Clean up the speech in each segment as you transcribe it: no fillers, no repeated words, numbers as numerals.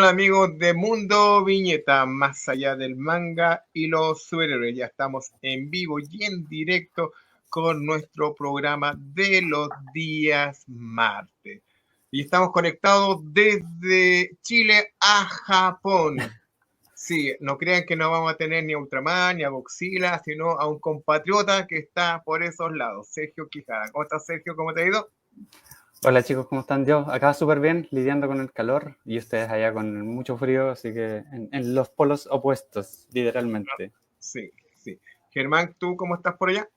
Hola amigos de Mundo Viñeta, más allá del manga y los superhéroes. Ya estamos en vivo y en directo con nuestro programa de los días martes. Y estamos conectados desde Chile a Japón. Sí, no crean que no vamos a tener ni a Ultraman ni a Godzilla, sino a un compatriota que está por esos lados, Sergio Quijada. ¿Cómo estás, Sergio? ¿Cómo te ha ido? Hola chicos, ¿cómo están? Yo acá súper bien, lidiando con el calor y ustedes allá con mucho frío, así que en los polos opuestos, literalmente. Sí, sí. Germán, ¿tú cómo estás por allá?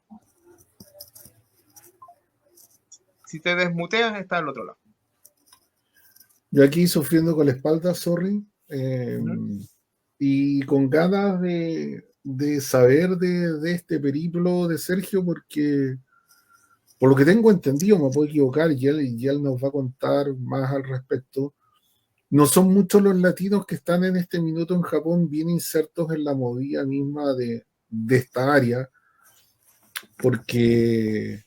Si te desmuteas, está al otro lado. Yo aquí sufriendo con la espalda, sorry, y con ganas de saber de este periplo de Sergio, porque por lo que tengo entendido, me puedo equivocar, y él nos va a contar más al respecto. No son muchos los latinos que están en este minuto en Japón bien insertos en la movida misma de esta área, porque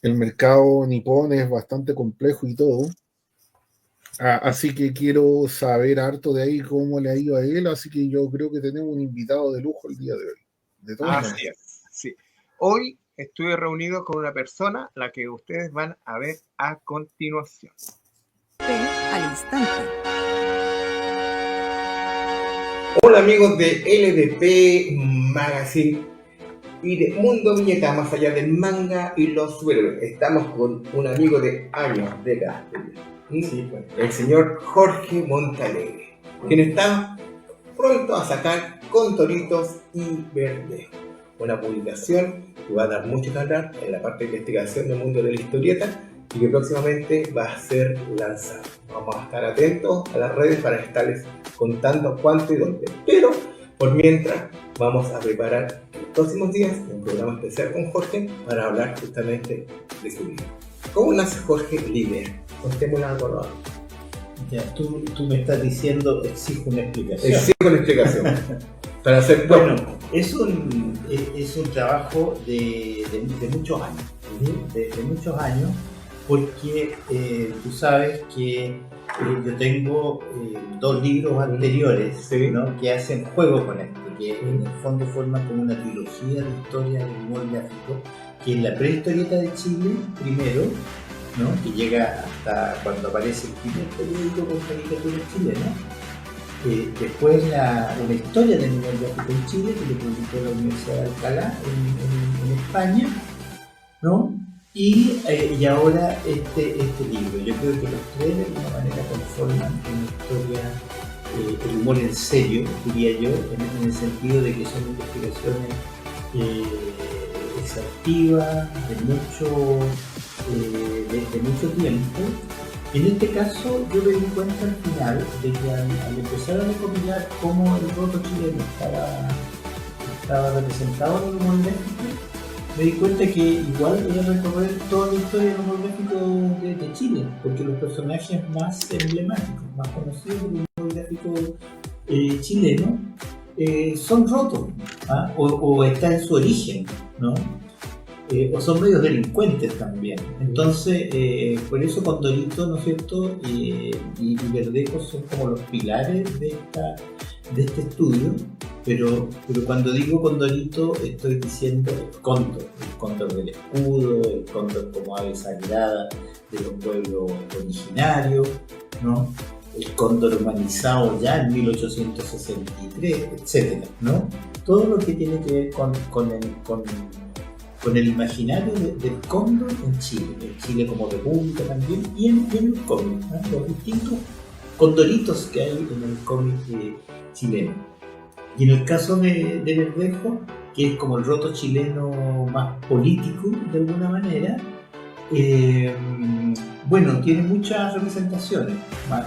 el mercado nipón es bastante complejo y todo. Así que quiero saber harto de ahí cómo le ha ido a él, así que yo creo que tenemos un invitado de lujo el día de hoy. De todas Así es, sí. Hoy estuve reunido con una persona, la que ustedes van a ver a continuación. Al instante. Hola amigos de LDP Magazine y de Mundo Viñeta, más allá del manga y los superhéroes. Estamos con un amigo de años, décadas, sí, el señor Jorge Montalegre, quien está pronto a sacar Condoritos y Verdejo, una publicación que va a dar mucho que hablar en la parte de investigación del mundo de la historieta y que próximamente va a ser lanzado. Vamos a estar atentos a las redes para estarles contando cuánto y dónde. Pero, por mientras, vamos a preparar en los próximos días un programa especial con Jorge para hablar justamente de su libro. ¿Cómo nace Jorge Líder? Contemos la acordada. Ya, tú me estás diciendo, exijo una explicación. Exijo una explicación. Para hacer bueno, es un trabajo de muchos años. De muchos años, porque tú sabes que yo tengo dos libros anteriores, ¿sí?, ¿no?, que hacen juego con esto, que en el fondo forman como una trilogía de historia del humor gráfico, que es la prehistorieta de Chile primero, ¿no?, que llega hasta cuando aparece el primer periódico con caricaturas chilenas. Después una historia del humor gráfico en Chile, que lo publicó la Universidad de Alcalá en España, ¿no? Y ahora este libro. Yo creo que los tres de alguna manera conforman una historia, el humor en serio, diría yo, en el sentido de que son investigaciones exhaustivas, de mucho tiempo. En este caso, yo me di cuenta al final de que al empezar a recopilar cómo el roto chileno estaba representado en el humor gráfico, me di cuenta que igual era recorrer toda la historia del humor gráfico de Chile, porque los personajes más emblemáticos, más conocidos del humor gráfico chileno son rotos, ¿ah?, o están en su origen, ¿no? O son medios delincuentes también. Entonces, por eso Condorito, ¿no es cierto?, y Verdejo son como los pilares de este estudio. Pero cuando digo Condorito, estoy diciendo el cóndor del escudo, el cóndor como ave sagrada de los pueblos originarios, ¿no?, el cóndor humanizado ya en 1863, etc., ¿no? Todo lo que tiene que ver con el imaginario del cóndor en Chile como república también, y en el cómic, ¿no?, los distintos condoritos que hay en el cómic chileno. Y en el caso de Verdejo, que es como el roto chileno más político de alguna manera, bueno, tiene muchas representaciones: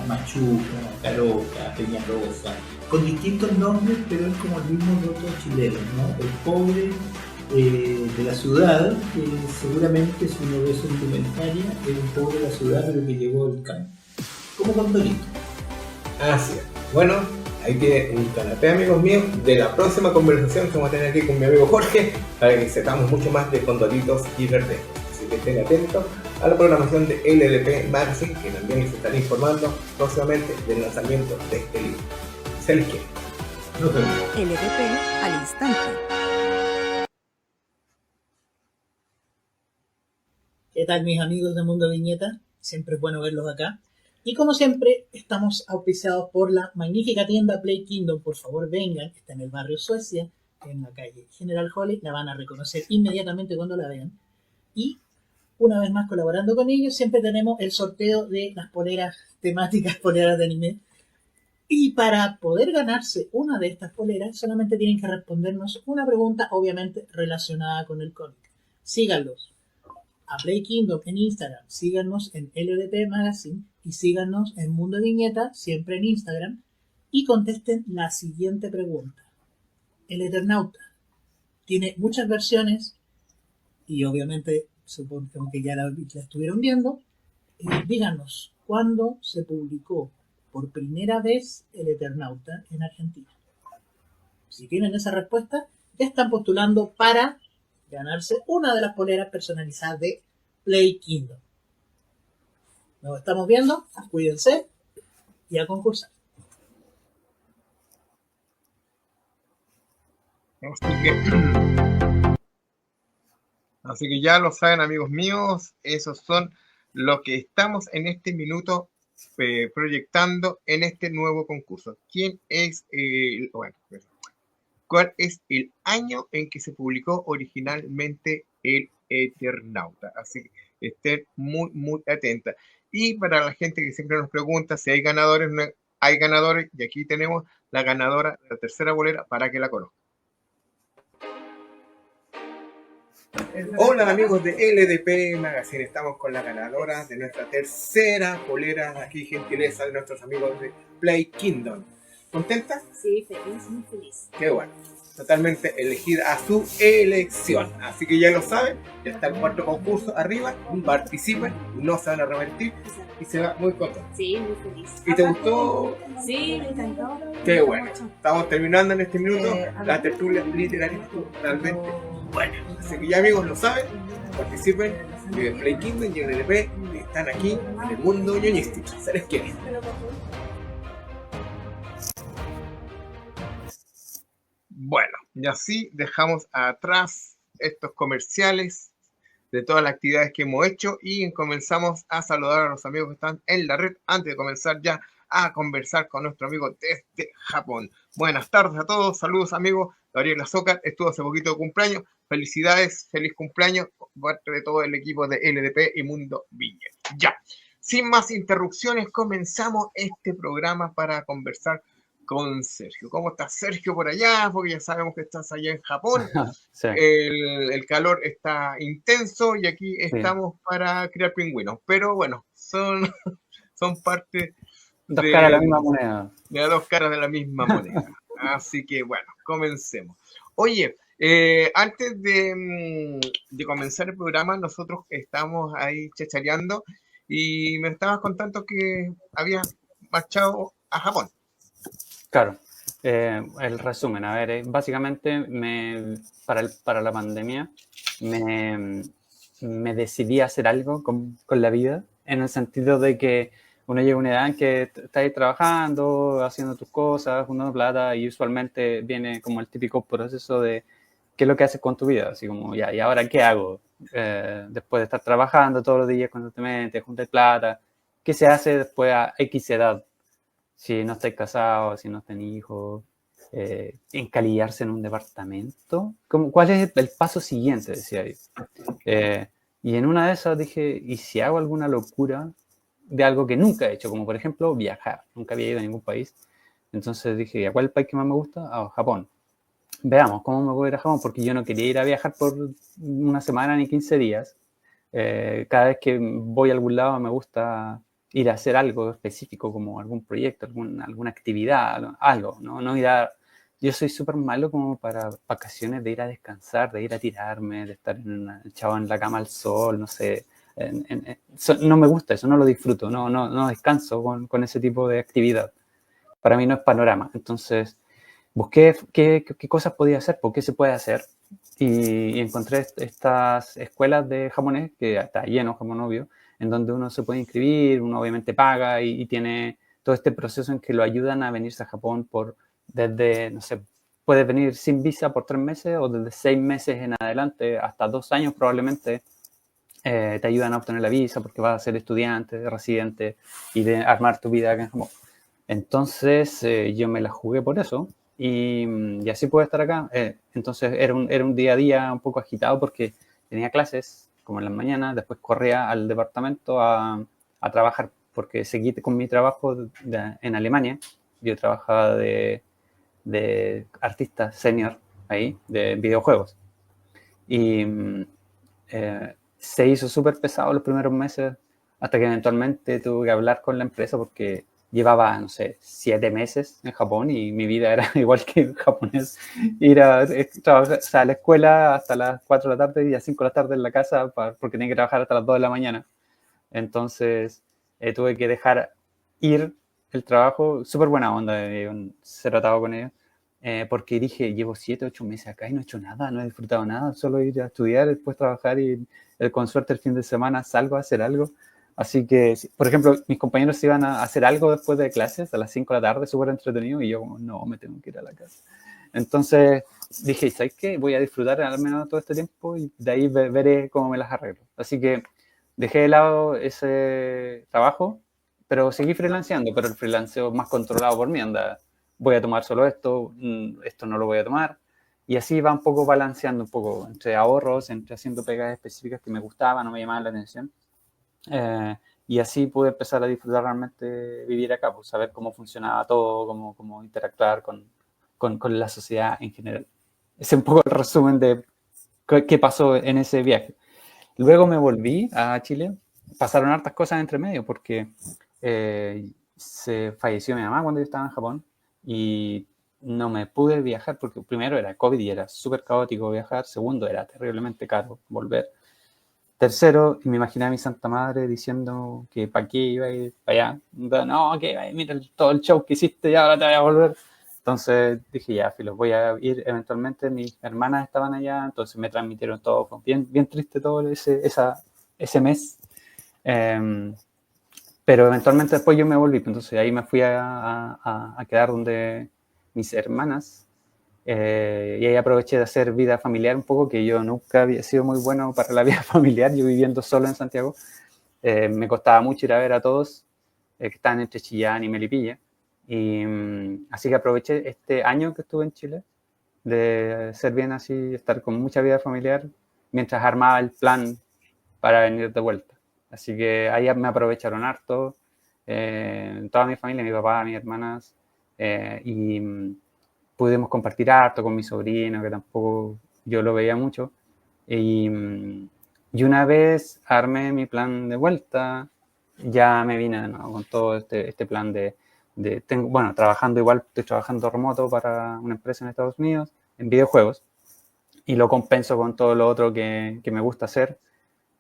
Machuca, Caroca, Peñalosa, con distintos nombres, pero es como el mismo roto chileno, ¿no? El pobre de la ciudad, que seguramente si uno ve su indumentaria, es un pobre de la ciudad, pero que llegó del campo, como Condorito. Así es. Bueno, ahí tiene un canapé, amigos míos, de la próxima conversación que vamos a tener aquí con mi amigo Jorge, para que sepamos mucho más de Condoritos y Verdejo. Así que estén atentos a la programación de LDP Magazine, que también les estará informando próximamente del lanzamiento de este libro. Se les quiere. Nos vemos. LDP al instante. ¿Qué tal, mis amigos de Mundo Viñeta? Siempre es bueno verlos acá. Y como siempre, estamos auspiciados por la magnífica tienda Play Kingdom. Por favor, vengan. Está en el barrio Suecia, en la calle General Holly. La van a reconocer inmediatamente cuando la vean. Y una vez más, colaborando con ellos, siempre tenemos el sorteo de las poleras temáticas, poleras de anime. Y para poder ganarse una de estas poleras, solamente tienen que respondernos una pregunta, obviamente relacionada con el cómic. Síganlos a Play Kingdom en Instagram, síganos en LDP Magazine y síganos en Mundo Viñeta, siempre en Instagram, y contesten la siguiente pregunta. El Eternauta tiene muchas versiones y obviamente supongo que ya la estuvieron viendo. Díganos, ¿cuándo se publicó por primera vez el Eternauta en Argentina? Si tienen esa respuesta, ya están postulando para ganarse una de las poleras personalizadas de Play Kingdom. Nos estamos viendo, cuídense y a concursar. Así que ya lo saben, amigos míos, esos son lo que estamos en este minuto proyectando en este nuevo concurso. ¿Quién es ¿cuál es el año en que se publicó originalmente el Eternauta? Así que estén muy, muy atentas. Y para la gente que siempre nos pregunta si hay ganadores, no hay ganadores, y aquí tenemos la ganadora de la tercera bolera para que la conozcan. Hola amigos de LDP Magazine, estamos con la ganadora de nuestra tercera bolera, aquí gentileza de nuestros amigos de Play Kingdom. ¿Contenta? Sí, feliz, muy feliz. Qué bueno, totalmente elegida a su elección, así que ya lo saben, ya está el cuarto concurso arriba, participen, no se van a arrepentir y se va muy contento. Sí, muy feliz. ¿Y te gustó? Sí, me encantó. Qué bueno, estamos terminando en este minuto la tertulia literaria totalmente buena. Así que ya amigos lo saben, participen de Play Kingdom y LDP, están aquí en el mundo ñoñístico, se les quiere. Bueno, y así dejamos atrás estos comerciales de todas las actividades que hemos hecho y comenzamos a saludar a los amigos que están en la red antes de comenzar ya a conversar con nuestro amigo desde Japón. Buenas tardes a todos, saludos amigos. Gabriel Azócar estuvo hace poquito de cumpleaños. Felicidades, feliz cumpleaños por parte de todo el equipo de LDP y Mundo Viñeta. Ya, sin más interrupciones, comenzamos este programa para conversar con Sergio. ¿Cómo estás, Sergio, por allá? Porque ya sabemos que estás allá en Japón. Sí. El calor está intenso y aquí estamos para criar pingüinos. Pero bueno, son parte Dos caras de la misma moneda. de las dos caras de la misma moneda. Así que bueno, comencemos. Oye, antes de comenzar el programa, nosotros estamos ahí chachareando y me estabas contando que habías marchado a Japón. Claro. El resumen, a ver, básicamente para la pandemia me decidí a hacer algo con la vida, en el sentido de que uno llega a una edad en que estás ahí trabajando, haciendo tus cosas, juntando plata, y usualmente viene como el típico proceso de qué es lo que haces con tu vida, así como, ya, ¿y ahora qué hago? Después de estar trabajando todos los días constantemente, juntar plata, ¿qué se hace después a X edad? Si no estáis casados, si no tenéis hijos, encalillarse en un departamento. ¿Cuál es el paso siguiente? Decía yo. Y en una de esas dije, ¿y si hago alguna locura de algo que nunca he hecho? Como por ejemplo viajar. Nunca había ido a ningún país. Entonces dije, ¿a cuál es el país que más me gusta? Ah, Japón. Veamos cómo me voy a ir a Japón, porque yo no quería ir a viajar por una semana ni 15 días. Cada vez que voy a algún lado me gusta ir a hacer algo específico, como algún proyecto, alguna actividad, algo, ¿no? No ir a... Yo soy súper malo como para vacaciones, de ir a descansar, de ir a tirarme, de estar echado en la cama al sol, no sé. No me gusta eso, no lo disfruto, no descanso con ese tipo de actividad. Para mí no es panorama. Entonces busqué qué cosas podía hacer, por qué se puede hacer. y encontré estas escuelas de japonés, que está lleno, Japón obvio, en donde uno se puede inscribir, uno obviamente paga y tiene todo este proceso en que lo ayudan a venirse a Japón desde, no sé, puedes venir sin visa por 3 meses o desde 6 meses en adelante, hasta 2 años probablemente, te ayudan a obtener la visa porque vas a ser estudiante, residente y de armar tu vida acá en Japón. Entonces yo me la jugué por eso y así pude estar acá. Entonces era un día a día un poco agitado porque tenía clases como en las mañanas, después corría al departamento a trabajar porque seguí con mi trabajo en Alemania. Yo trabajaba de artista senior ahí, de videojuegos. Y se hizo súper pesado los primeros meses hasta que eventualmente tuve que hablar con la empresa porque llevaba, no sé, 7 meses en Japón y mi vida era igual que en japonés. Ir a trabajar, o sea, a la escuela hasta las 4 de la tarde y a 5 de la tarde en la casa porque tenía que trabajar hasta las 2 de la mañana. Entonces tuve que dejar ir el trabajo, súper buena onda, ser tratado con ellos, porque dije, llevo 7, 8 meses acá y no he hecho nada, no he disfrutado nada, solo ir a estudiar, después trabajar y con suerte el fin de semana salgo a hacer algo. Así que, por ejemplo, mis compañeros se iban a hacer algo después de clases a las 5 de la tarde, súper entretenido, y yo como, no, me tengo que ir a la casa. Entonces dije, ¿sabes qué? Voy a disfrutar al menos todo este tiempo y de ahí veré cómo me las arreglo. Así que dejé de lado ese trabajo, pero seguí freelanceando, pero el freelanceo más controlado por mí, anda, voy a tomar solo esto, esto no lo voy a tomar, y así va un poco balanceando un poco entre ahorros, entre haciendo pegas específicas que me gustaban, no me llamaban la atención, y así pude empezar a disfrutar realmente vivir acá, pues saber cómo funcionaba todo, cómo interactuar con la sociedad en general. Ese es un poco el resumen de qué pasó en ese viaje. Luego me volví a Chile, pasaron hartas cosas entre medio porque se falleció mi mamá cuando yo estaba en Japón y no me pude viajar porque primero era COVID y era súper caótico viajar, segundo era terriblemente caro volver, tercero, y me imaginé a mi santa madre diciendo que para qué iba a ir para allá, no, que mira todo el show que hiciste y ahora te voy a volver. Entonces dije, ya, filo, voy a ir eventualmente. Mis hermanas estaban allá, entonces me transmitieron todo. Bien, bien triste todo ese mes. Pero eventualmente después yo me volví. Entonces ahí me fui a quedar donde mis hermanas. Y ahí aproveché de hacer vida familiar un poco, que yo nunca había sido muy bueno para la vida familiar. Yo viviendo solo en Santiago. Me costaba mucho ir a ver a todos que estaban entre Chillán y Melipilla. Y así que aproveché este año que estuve en Chile de ser bien así, estar con mucha vida familiar mientras armaba el plan para venir de vuelta. Así que ahí me aprovecharon harto, toda mi familia, mi papá, mis hermanas, y pudimos compartir harto con mi sobrino, que tampoco yo lo veía mucho. Y una vez armé mi plan de vuelta, ya me vine de nuevo con todo este plan bueno, trabajando igual, estoy trabajando remoto para una empresa en Estados Unidos, en videojuegos, y lo compenso con todo lo otro que me gusta hacer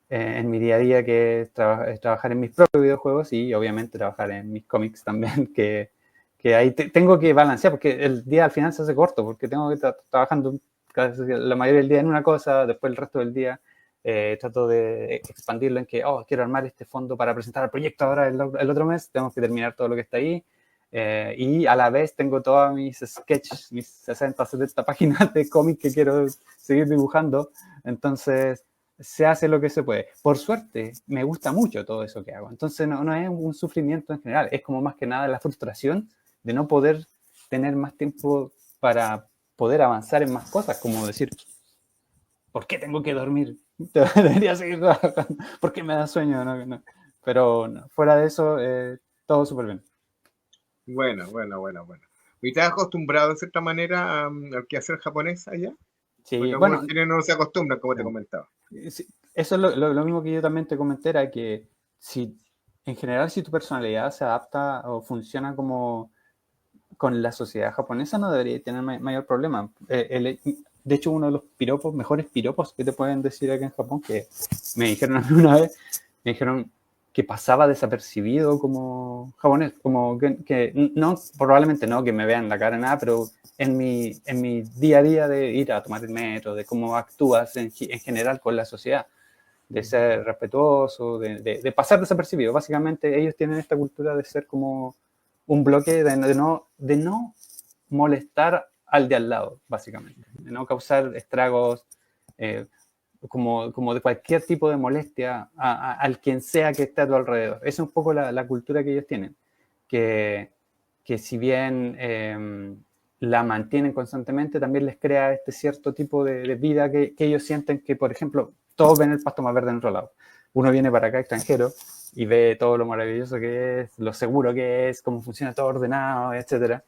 en mi día a día, que es trabajar en mis propios videojuegos y obviamente trabajar en mis cómics también, que ahí tengo que balancear, porque el día al final se hace corto, porque tengo que estar trabajando la mayoría del día en una cosa, después el resto del día trato de expandirlo en que, quiero armar este fondo para presentar el proyecto ahora el otro mes, tengo que terminar todo lo que está ahí, y a la vez tengo todos mis sketches, mis 60, 70 páginas de cómic que quiero seguir dibujando, entonces se hace lo que se puede. Por suerte, me gusta mucho todo eso que hago, entonces no es un sufrimiento en general, es como más que nada la frustración de no poder tener más tiempo para poder avanzar en más cosas, como decir, ¿por qué tengo que dormir? Debería seguir trabajando. ¿Por qué me da sueño? No. Pero no, fuera de eso, todo súper bien. Bueno. ¿Y estás acostumbrado de cierta manera al quehacer japonés allá? Sí, Porque bueno, algunos chilenos no se acostumbran, como te comentaba. sí, eso es lo mismo que yo también te comenté, era que en general si tu personalidad se adapta o funciona como con la sociedad japonesa, no debería tener mayor problema. De hecho, uno de los mejores piropos que te pueden decir acá en Japón, que me dijeron a mí una vez, me dijeron que pasaba desapercibido como japonés, como que no, probablemente no que me vean la cara nada, pero en mi día a día de ir a tomar el metro, de cómo actúas en general con la sociedad, de ser respetuoso, de pasar desapercibido. Básicamente ellos tienen esta cultura de ser como un bloque, de no molestar al de al lado, básicamente, de no causar estragos, como de cualquier tipo de molestia al quien sea que esté a tu alrededor. Esa es un poco la cultura que ellos tienen, que si bien la mantienen constantemente, también les crea este cierto tipo de vida que ellos sienten que, por ejemplo, todos ven el pasto más verde en otro lado. Uno viene para acá extranjero y ve todo lo maravilloso que es, lo seguro que es, cómo funciona todo ordenado, etcétera.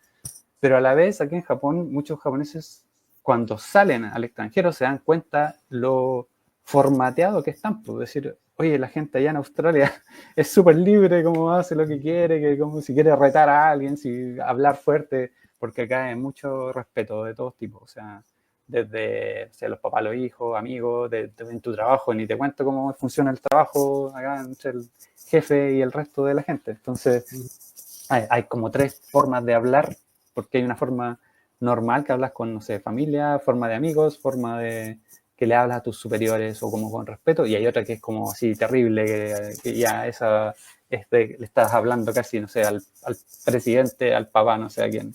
Pero a la vez, aquí en Japón, muchos japoneses, cuando salen al extranjero, se dan cuenta lo formateado que están. Por decir, oye, la gente allá en Australia es súper libre, como hace lo que quiere, que como si quiere retar a alguien, si hablar fuerte, porque acá hay mucho respeto de todos tipos. O sea, desde los papás, los hijos, amigos, en tu trabajo, ni te cuento cómo funciona el trabajo acá entre el jefe y el resto de la gente. Entonces, hay como 3 formas de hablar, porque hay una forma normal que hablas con, no sé, familia, forma de amigos, forma de que le hablas a tus superiores o como con respeto, y hay otra que es como así terrible, que ya esa le estás hablando casi, no sé, al presidente, al papá, no sé a quién.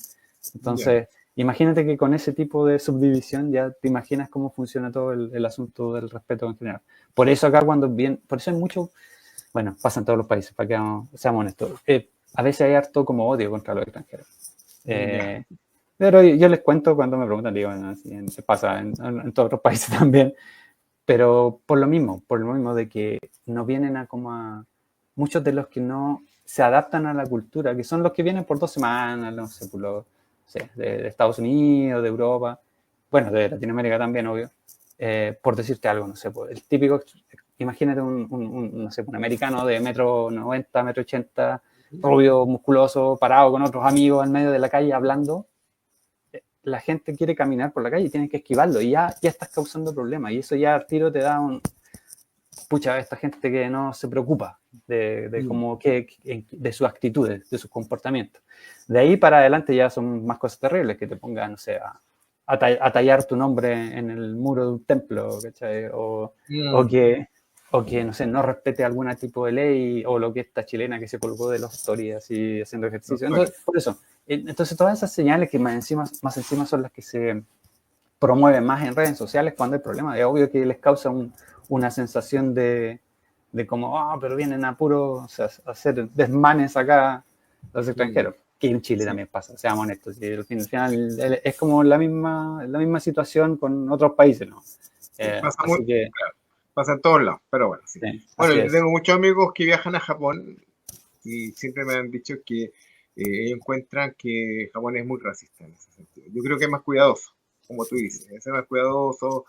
Entonces, imagínate que con ese tipo de subdivisión ya te imaginas cómo funciona todo el asunto del respeto en general. Por eso acá por eso hay mucho, bueno, pasa en todos los países, para que seamos honestos. A veces hay harto como odio contra los extranjeros. Pero yo les cuento cuando me preguntan, digo, bueno, así pasa en todos otros países también, pero por lo mismo de que no vienen a muchos de los que no se adaptan a la cultura, que son los que vienen por 2 semanas, no sé, de Estados Unidos, de Europa, bueno, de Latinoamérica también, obvio, por decirte algo, no sé, el típico, imagínate no sé, un americano de 1,90 m, 1,80 m, rubio, musculoso, parado con otros amigos en medio de la calle hablando. La gente quiere caminar por la calle y tienen que esquivarlo y ya estás causando problemas, y eso ya al tiro te da pucha, esta gente que no se preocupa de cómo de sus actitudes, de sus comportamientos. De ahí para adelante ya son más cosas terribles, que te pongan, no sé, a tallar tu nombre en el muro de un templo, ¿cachai? O que, no sé, no respete algún tipo de ley, o lo que esta chilena que se colgó de los stories así haciendo ejercicio. Entonces, por eso, entonces todas esas señales que más encima son las que se promueven más en redes sociales cuando hay problemas. Es obvio que les causa una sensación de como, pero vienen a puro, o sea, a hacer desmanes acá los extranjeros, que en Chile también pasa, seamos honestos. Y al final es como la misma situación con otros países, ¿no? Pasa así que, claro, pasa en todos lados, pero bueno, sí. Bueno, yo tengo muchos amigos que viajan a Japón y siempre me han dicho que ellos encuentran que Japón es muy racista en ese sentido. Yo creo que es más cuidadoso, como tú dices, es más cuidadoso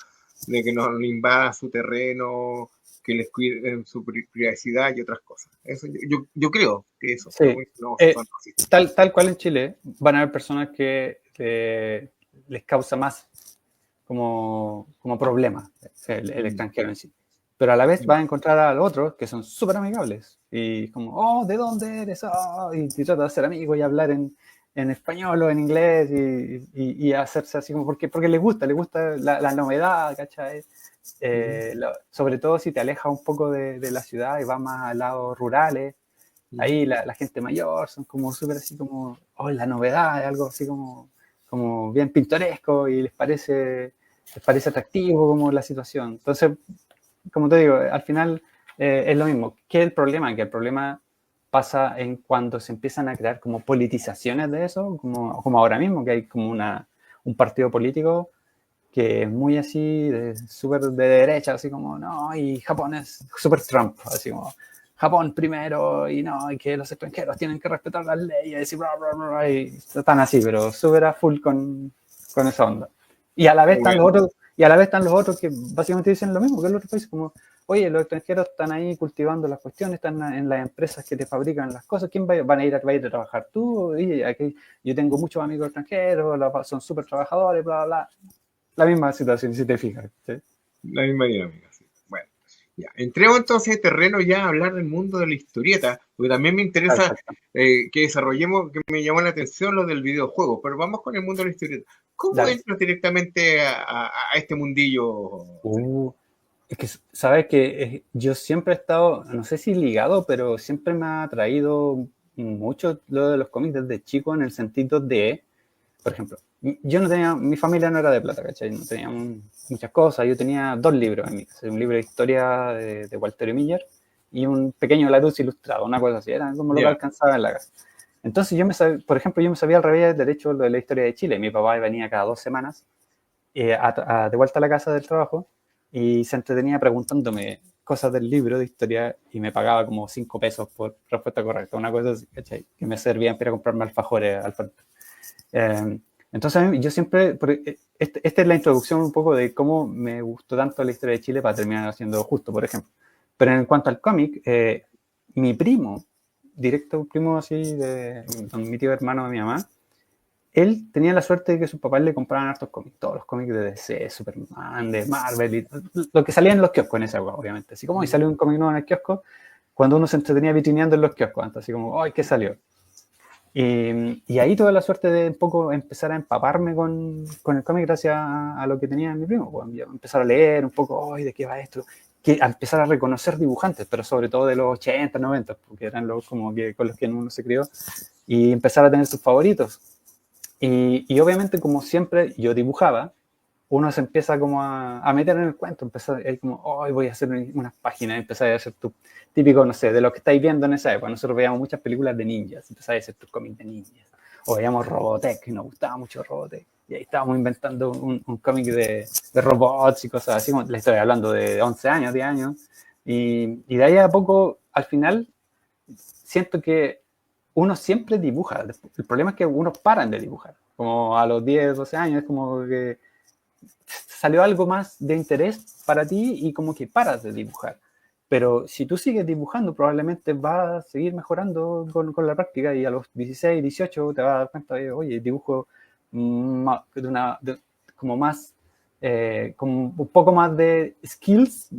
de que no invadan su terreno, que les cuiden su privacidad y otras cosas. Eso yo creo que eso. Sí. No, son racistas. Tal cual en Chile van a haber personas que les causa más como problema el extranjero en sí. Pero a la vez vas a encontrar a los otros que son súper amigables y como, ¿de dónde eres? Y trata de ser amigo y hablar en español o en inglés y hacerse así como porque les gusta la novedad, ¿cachai? Sobre todo si te alejas un poco de la ciudad y vas más a lados rurales, ahí la gente mayor son como súper así como, la novedad, es algo así como bien pintoresco y les parece atractivo como la situación. Entonces, como te digo, al final es lo mismo. ¿Qué es el problema? Que el problema pasa en cuando se empiezan a crear como politizaciones de eso, como ahora mismo, que hay como un partido político que es muy así, súper de derecha, así como, no, y Japón es súper Trump, así como, Japón primero, y no, y que los extranjeros tienen que respetar las leyes, y bla, bla, bla, y están así, pero súper a full con esa onda. Y a la vez están los otros que básicamente dicen lo mismo que los otros países, como, oye, los extranjeros están ahí cultivando las cuestiones, están en las empresas que te fabrican las cosas, ¿quién va a ir a trabajar tú? Y aquí, yo tengo muchos amigos extranjeros, son súper trabajadores, bla, bla, bla. La misma situación, si te fijas, ¿sí? La misma dinámica, sí. Bueno, Ya, entremos entonces en terreno ya a hablar del mundo de la historieta, porque también me interesa Perfecto. que desarrollemos, que me llamó la atención lo del videojuego, pero vamos con el mundo de la historieta. ¿Cómo Dale. entras directamente a este mundillo? Es que, sabes que yo siempre he estado, no sé si ligado, pero siempre me ha atraído mucho lo de los cómics desde chico en el sentido de, por ejemplo, yo no tenía, mi familia no era de plata, ¿cachai? No teníamos muchas cosas, yo tenía 2 libros en mi casa, un libro de historia de Walter Miller y un pequeño Larousse ilustrado, una cosa así, era como lo que Ya. alcanzaba en la casa. Entonces yo me sabía, por ejemplo, yo me sabía al revés derecho lo de la historia de Chile. Mi papá venía cada 2 semanas de vuelta a la casa del trabajo y se entretenía preguntándome cosas del libro de historia y me pagaba como 5 pesos por respuesta correcta, una cosa así, ¿cachai? Que me servían para comprarme alfajores al frente. Entonces yo siempre, esta es la introducción un poco de cómo me gustó tanto la historia de Chile para terminar haciendo justo, por ejemplo. Pero en cuanto al cómic, mi primo, directo un primo así, mi tío hermano de mi mamá, él tenía la suerte de que sus papás le compraban hartos cómics, todos los cómics de DC, Superman, de Marvel, y lo que salía en los kioscos en esa época, obviamente. Así como hoy salió un cómic nuevo en el kiosco, cuando uno se entretenía vitrineando en los kioscos, antes, así como, ¡ay, qué salió! Y ahí tuve la suerte de un poco empezar a empaparme con el cómic gracias a lo que tenía mi primo. Pues, empezar a leer un poco, ¡ay, de qué va esto! A empezar a reconocer dibujantes, pero sobre todo de los 80, 90, porque eran los como que con los que uno se crió, y empezar a tener sus favoritos. Y obviamente, como siempre, yo dibujaba, uno se empieza como a meter en el cuento, empieza ahí como, hoy voy a hacer unas páginas, empezar a hacer tu típico, no sé, de lo que estáis viendo en esa época. Nosotros veíamos muchas películas de ninjas, empezáis a hacer tus cómics de ninjas. O veíamos Robotech, y nos gustaba mucho Robotech. Y ahí estábamos inventando un cómic de robots y cosas así, como le estoy hablando de 11 años, 10 años. Y de ahí a poco, al final, siento que uno siempre dibuja. El problema es que unos paran de dibujar. Como a los 10, 12 años, es como que salió algo más de interés para ti y como que paras de dibujar. Pero si tú sigues dibujando, probablemente vas a seguir mejorando con la práctica y a los 16, 18 te vas a dar cuenta de, oye, dibujo como más, como un poco más de skills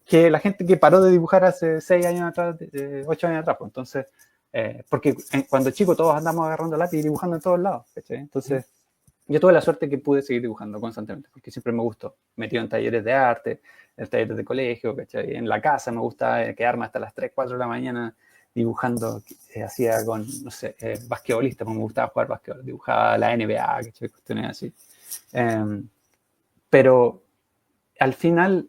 que la gente que paró de dibujar hace 6 años atrás, 8 años atrás. Pues. Entonces, porque cuando chico todos andamos agarrando lápiz y dibujando en todos lados. ¿Cachai? Entonces, yo tuve la suerte que pude seguir dibujando constantemente, porque siempre me gustó. Metido en talleres de arte, en talleres de colegio, ¿cachai? En la casa me gustaba quedarme hasta las 3, 4 de la mañana dibujando. Hacía con, no sé, basquetbolista, porque me gustaba jugar basquetbol. Dibujaba la NBA, ¿cachai? Cuestiones así. Pero al final,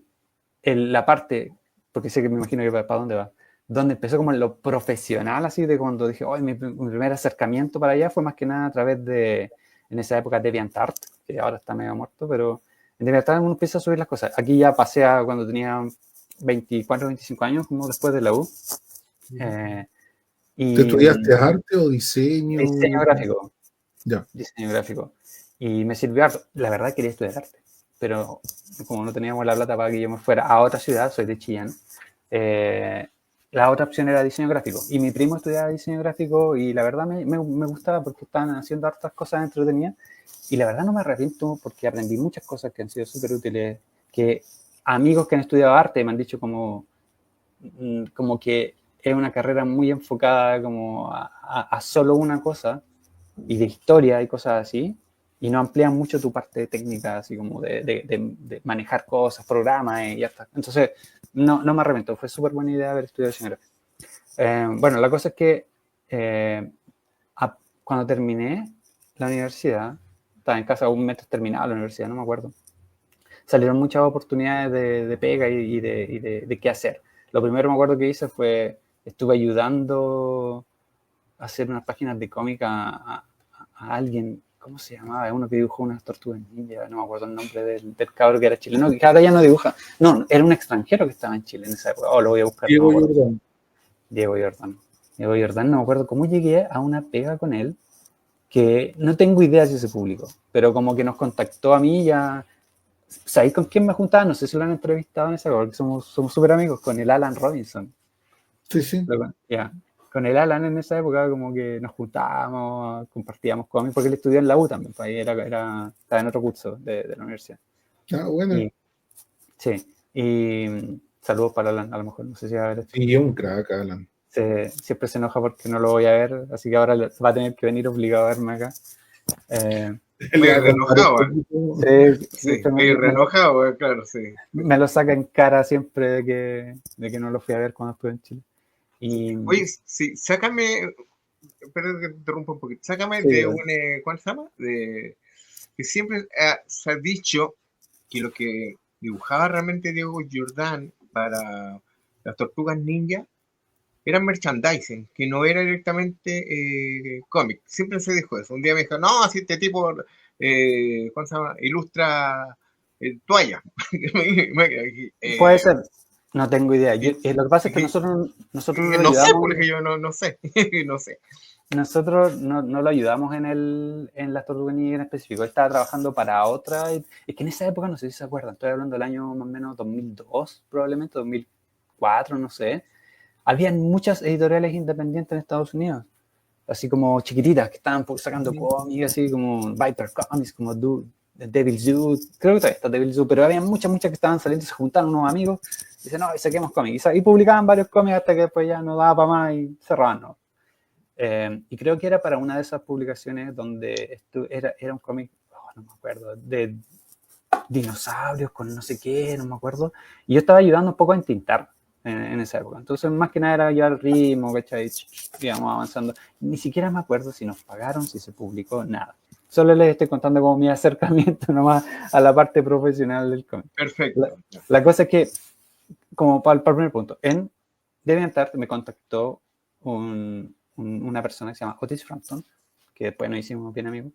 la parte, porque sé que me imagino que para dónde va, donde empezó como lo profesional, así de cuando dije, oh, mi primer acercamiento para allá fue más que nada a través de, en esa época, DeviantArt, que ahora está medio muerto, pero en DeviantArt uno empieza a subir las cosas. Aquí ya pasé a cuando tenía 24, 25 años, como después de la U. ¿Te estudiaste arte o diseño? Diseño gráfico. Ya. Diseño gráfico. Y me sirvió harto. La verdad quería estudiar arte, pero como no teníamos la plata para que yo me fuera a otra ciudad, soy de Chillán, la otra opción era diseño gráfico. Y mi primo estudiaba diseño gráfico y la verdad me gustaba porque estaban haciendo hartas cosas entretenidas. Y la verdad no me arrepiento porque aprendí muchas cosas que han sido súper útiles, que amigos que han estudiado arte me han dicho como que es una carrera muy enfocada como a solo una cosa y de historia y cosas así, y no amplían mucho tu parte técnica, así como de manejar cosas, programas y ya está. Entonces, no me arrepiento, fue súper buena idea haber estudiado diseño gráfico. Bueno, la cosa es que cuando terminé la universidad, estaba en casa un mes terminado la universidad, no me acuerdo, salieron muchas oportunidades de pega y de qué hacer. Lo primero me acuerdo que hice fue, estuve ayudando a hacer unas páginas de cómic a alguien, ¿cómo se llamaba? Uno que dibujó unas tortugas ninja, no me acuerdo el nombre del cabro que era chileno, que ahora ya no dibuja. No, era un extranjero que estaba en Chile en esa época. Lo voy a buscar. Diego no Jordán. Diego Jordán, no me acuerdo cómo llegué a una pega con él, que no tengo idea si se publicó, pero como que nos contactó a mí ya. ¿Sabéis con quién me juntaba? No sé si lo han entrevistado en esa época, porque somos súper amigos, con el Alan Robinson. Sí. Ya. Con el Alan en esa época como que nos juntábamos, compartíamos cómics, porque él estudió en la U también, pues ahí estaba en otro curso de la universidad. Ah, bueno. Sí, y Saludos para Alan, a lo mejor, no sé si va a ver esto. Sí, es un crack, Alan. Siempre se enoja porque no lo voy a ver, así que ahora va a tener que venir obligado a verme acá. Le va a enojado, contar un poquito. Sí, re enojado, claro, sí. me lo saca en cara siempre de que no lo fui a ver cuando estuve en Chile. Y, Oye, sí, sácame, perdón que te interrumpa un poquito, sácame Sí, de vale. ¿cuál se llama? Que siempre se ha dicho que lo que dibujaba realmente Diego Jordan para las Tortugas Ninja era merchandising, que no era directamente cómic. Siempre se dijo eso. Un día me dijo, no, si este tipo, ¿cómo se llama? Ilustra toallas. puede ser, no tengo idea. y- Lo que pasa es que y- nosotros no lo no sé, ayudamos. porque yo no sé, no sé. Nosotros no lo ayudamos en las Tortugas Ninja en específico. Él estaba trabajando para otra. Es que en esa época, no sé si se acuerdan, estoy hablando del año más o menos 2002, probablemente 2004, no sé. Habían muchas editoriales independientes en Estados Unidos, así como chiquititas, que estaban sacando cómics, así como Viper Comics, como Devil Zoo. Creo que todavía está Devil Zoo, pero había muchas que estaban saliendo, se juntaron unos amigos, y dicen, no, saquemos cómics. Y publicaban varios cómics hasta que después ya no daba para más y cerraban, ¿no? Y creo que era para una de esas publicaciones donde era un cómic, no me acuerdo, de dinosaurios con no sé qué, no me acuerdo. Y yo estaba ayudando un poco a entintar en esa época. Entonces, más que nada era llevar el ritmo, ¿cachai? Íbamos avanzando. Ni siquiera me acuerdo si nos pagaron, si se publicó, nada. Solo les estoy contando como mi acercamiento nomás a la parte profesional del cómic. Perfecto. La cosa es que, como para el primer punto, en DeviantArt me contactó una persona que se llama Otis Frampton, que después nos hicimos bien amigos,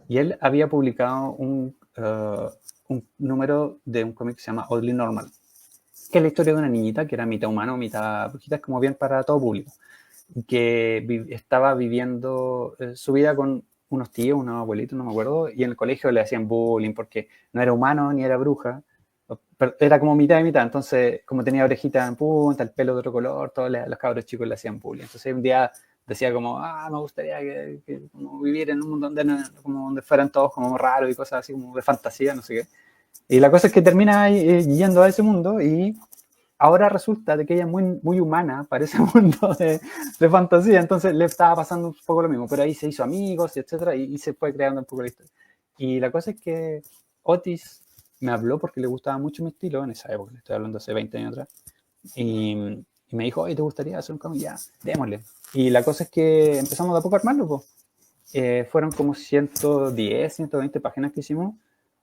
y él había publicado un número de un cómic que se llama Oddly Normal, que es la historia de una niñita que era mitad humano, mitad brujita, como bien para todo público, que estaba viviendo su vida con unos tíos, unos abuelitos, no me acuerdo, y en el colegio le hacían bullying porque no era humano ni era bruja, pero era como mitad y mitad. Entonces, como tenía orejitas en punta, el pelo de otro color, todos los cabros chicos le hacían bullying. Entonces un día decía como, me gustaría como vivir en un mundo donde fueran todos como raros y cosas así como de fantasía, no sé qué. Y la cosa es que termina yendo a ese mundo y ahora resulta de que ella es muy, muy humana para ese mundo de fantasía. Entonces le estaba pasando un poco lo mismo, pero ahí se hizo amigos, etcétera, y se fue creando un poco la historia. Y la cosa es que Otis me habló porque le gustaba mucho mi estilo en esa época, le estoy hablando hace 20 años atrás, y me dijo, oye, ¿te gustaría hacer un cómic? Ya, démosle. Y la cosa es que empezamos de a poco a armarlo, pues. Fueron como 110, 120 páginas que hicimos,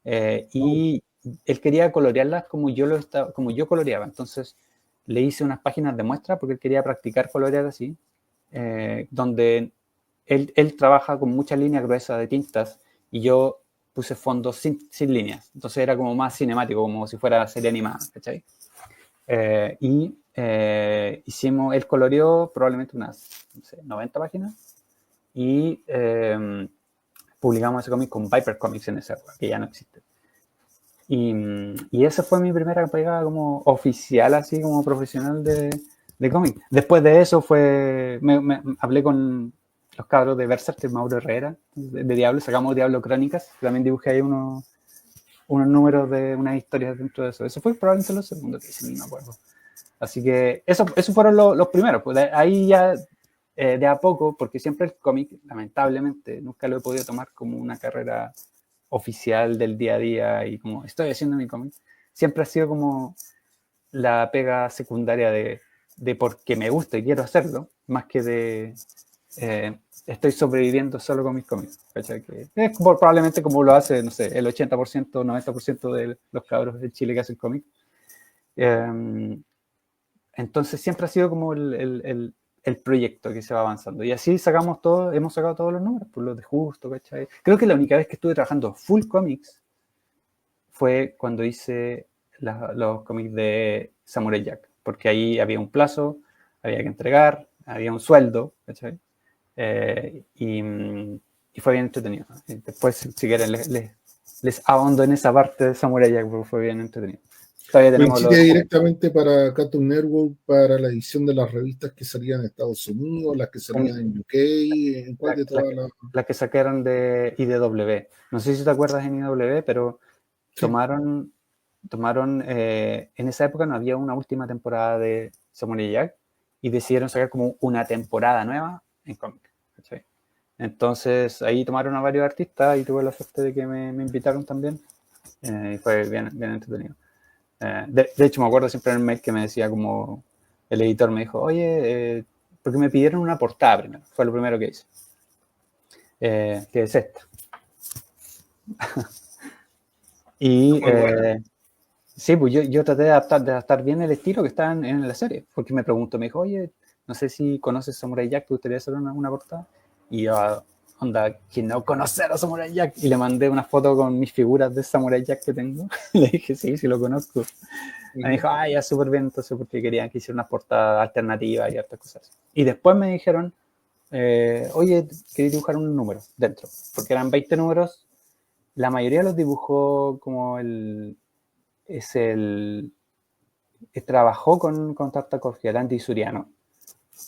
y él quería colorearlas como yo coloreaba. Entonces le hice unas páginas de muestra porque él quería practicar colorear así, donde él trabaja con muchas líneas gruesas de tintas y yo puse fondos sin líneas. Entonces era como más cinemático, como si fuera serie animada, ¿cachai? Él coloreó probablemente unas, no sé, 90 páginas y publicamos ese cómic con Viper Comics en esa época, que ya no existe. Y esa fue mi primera pegada como oficial, así como profesional de cómic. Después de eso hablé con los cabros de Berserk, Mauro Herrera, de Diablo, sacamos Diablo Crónicas, también dibujé ahí unos números de unas historias dentro de eso. Eso fue probablemente lo segundo que hice, ni me acuerdo. Así que esos fueron los primeros. Pues ahí ya de a poco, porque siempre el cómic, lamentablemente, nunca lo he podido tomar como una carrera oficial del día a día y como estoy haciendo mi cómic. Siempre ha sido como la pega secundaria de porque me gusta y quiero hacerlo, más que de estoy sobreviviendo solo con mis cómics. ¿Cachai? Que es probablemente como lo hace, no sé, el 80%, 90% de los cabros de Chile que hacen cómics. Entonces siempre ha sido como el proyecto que se va avanzando. Y así hemos sacado todos los números, por los de Justo, ¿cachai? Creo que la única vez que estuve trabajando full comics fue cuando hice los cómics de Samurai Jack, porque ahí había un plazo, había que entregar, había un sueldo, ¿cachai? Y fue bien entretenido. Después, si quieren, les ahondo en esa parte de Samurai Jack, porque fue bien entretenido. Todavía tenemos directamente para Cartoon Network, para la edición de las revistas que salían en Estados Unidos, las que salían en UK, ¿en cuál de todas las que sacaron de IDW? No sé si te acuerdas en IDW, pero tomaron tomaron, en esa época no había una última temporada de Samurai Jack y decidieron sacar como una temporada nueva en cómic, ¿cachai? Entonces ahí tomaron a varios artistas y tuve la suerte de que me invitaron también, y fue bien, bien entretenido. De hecho me acuerdo siempre en el mail que me decía como, el editor me dijo, oye, porque me pidieron una portada primero, fue lo primero que hice, que es esta. Y Muy bueno. sí, pues yo traté de adaptar bien el estilo que está en la serie, porque me preguntó, me dijo, oye, no sé si conoces Samurai Jack, ¿te gustaría hacer una portada? Y yo, onda, ¿quién no conoce a Samurai Jack? Y le mandé una foto con mis figuras de Samurai Jack que tengo. Le dije, sí lo conozco. Y me dijo, ya, súper bien, entonces, porque querían que hiciera unas portadas alternativas y hartas cosas así. Y después me dijeron, oye, quería dibujar un número dentro, porque eran 20 números. La mayoría los dibujó como trabajó con Tartakovsky, el Andy Suriano.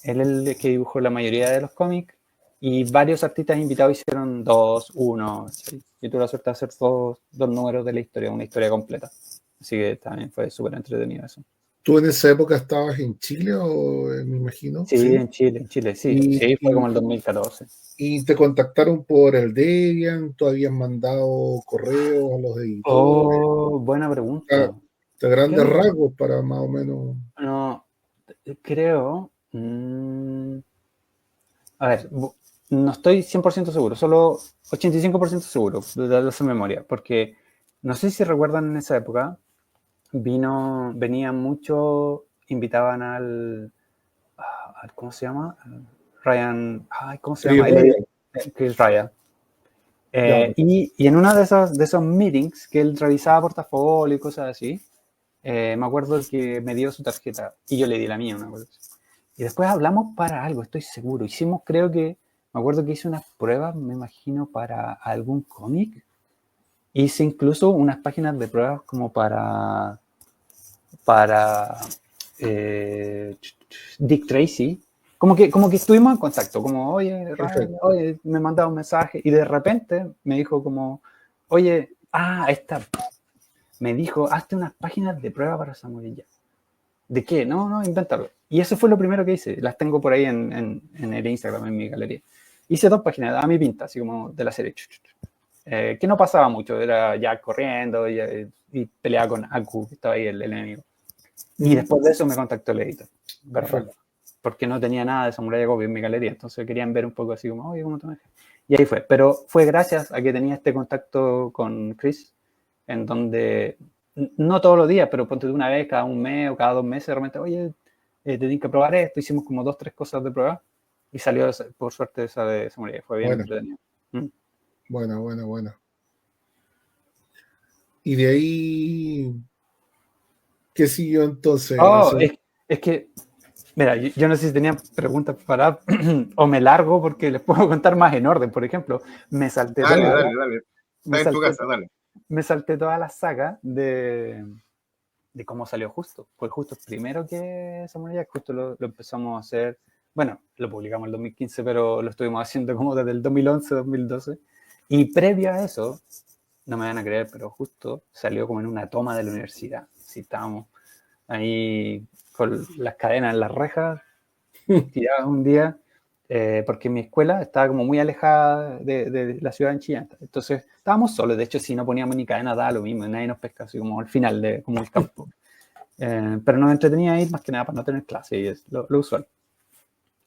Él es el que dibujó la mayoría de los cómics y varios artistas invitados hicieron 2, 1. ¿Sí? Yo tuve la suerte de hacer dos números de la historia, una historia completa. Así que también fue súper entretenido eso. ¿Tú en esa época estabas en Chile o me imagino? Sí, en Chile, sí. Sí, fue como el 2014. ¿Y te contactaron por el Debian? ¿Tú habías mandado correos a los editores? Oh, buena pregunta. De grandes rasgos para más o menos... No, creo... a ver, no estoy 100% seguro, solo 85% seguro de esa memoria, porque no sé si recuerdan en esa época, venían mucho, invitaban al ¿cómo se llama? Ryan, ¿cómo se llama? Chris Ryan. Y en uno de esos meetings que él revisaba portafolio y cosas así, me acuerdo que me dio su tarjeta y yo le di la mía, una cosa así. Y después hablamos para algo, estoy seguro. Me acuerdo que hice unas pruebas, me imagino, para algún cómic. Hice incluso unas páginas de pruebas como para Dick Tracy. Como que estuvimos en contacto, como, oye, me mandaba un mensaje y de repente me dijo como, oye, me dijo, hazte unas páginas de prueba para Samurai Jack. ¿De qué? No, invéntalo. Y eso fue lo primero que hice. Las tengo por ahí en el Instagram, en mi galería. Hice 2 páginas a mi pinta, así como de la serie. Que no pasaba mucho, era ya corriendo y peleaba con Aku, que estaba ahí el enemigo. Y después de eso me contactó el editor. Perfecto. Porque no tenía nada de Samurai Jack en mi galería, entonces querían ver un poco así como, oye, ¿cómo te manejas? Y ahí fue. Pero fue gracias a que tenía este contacto con Chris, en donde, no todos los días, pero ponte una vez, cada un mes o cada 2 meses, de repente, oye, te tienes que probar esto, hicimos como 2, 3 cosas de prueba, y salió, por suerte, esa de Samurai Jack, fue bien entretenido. Bueno. Y de ahí, ¿qué siguió entonces? Es que, mira, yo no sé si tenía preguntas para o me largo porque les puedo contar más en orden. Por ejemplo, me salté Dale. Está en tu casa, dale. Me salté toda la saga de cómo salió Justo. Fue Justo primero que Samurai Jack. Justo lo empezamos a hacer, bueno, lo publicamos en el 2015, pero lo estuvimos haciendo como desde el 2011, 2012. Y previo a eso, no me van a creer, pero Justo salió como en una toma de la universidad. Sí, estábamos ahí con las cadenas en las rejas, tiradas un día, porque mi escuela estaba como muy alejada de la ciudad en Chillán. Entonces estábamos solos, de hecho si no poníamos ni cadena daba lo mismo, nadie nos pesca, así como al final, como el campo. Pero nos entretenía ir más que nada para no tener clase, y es lo usual.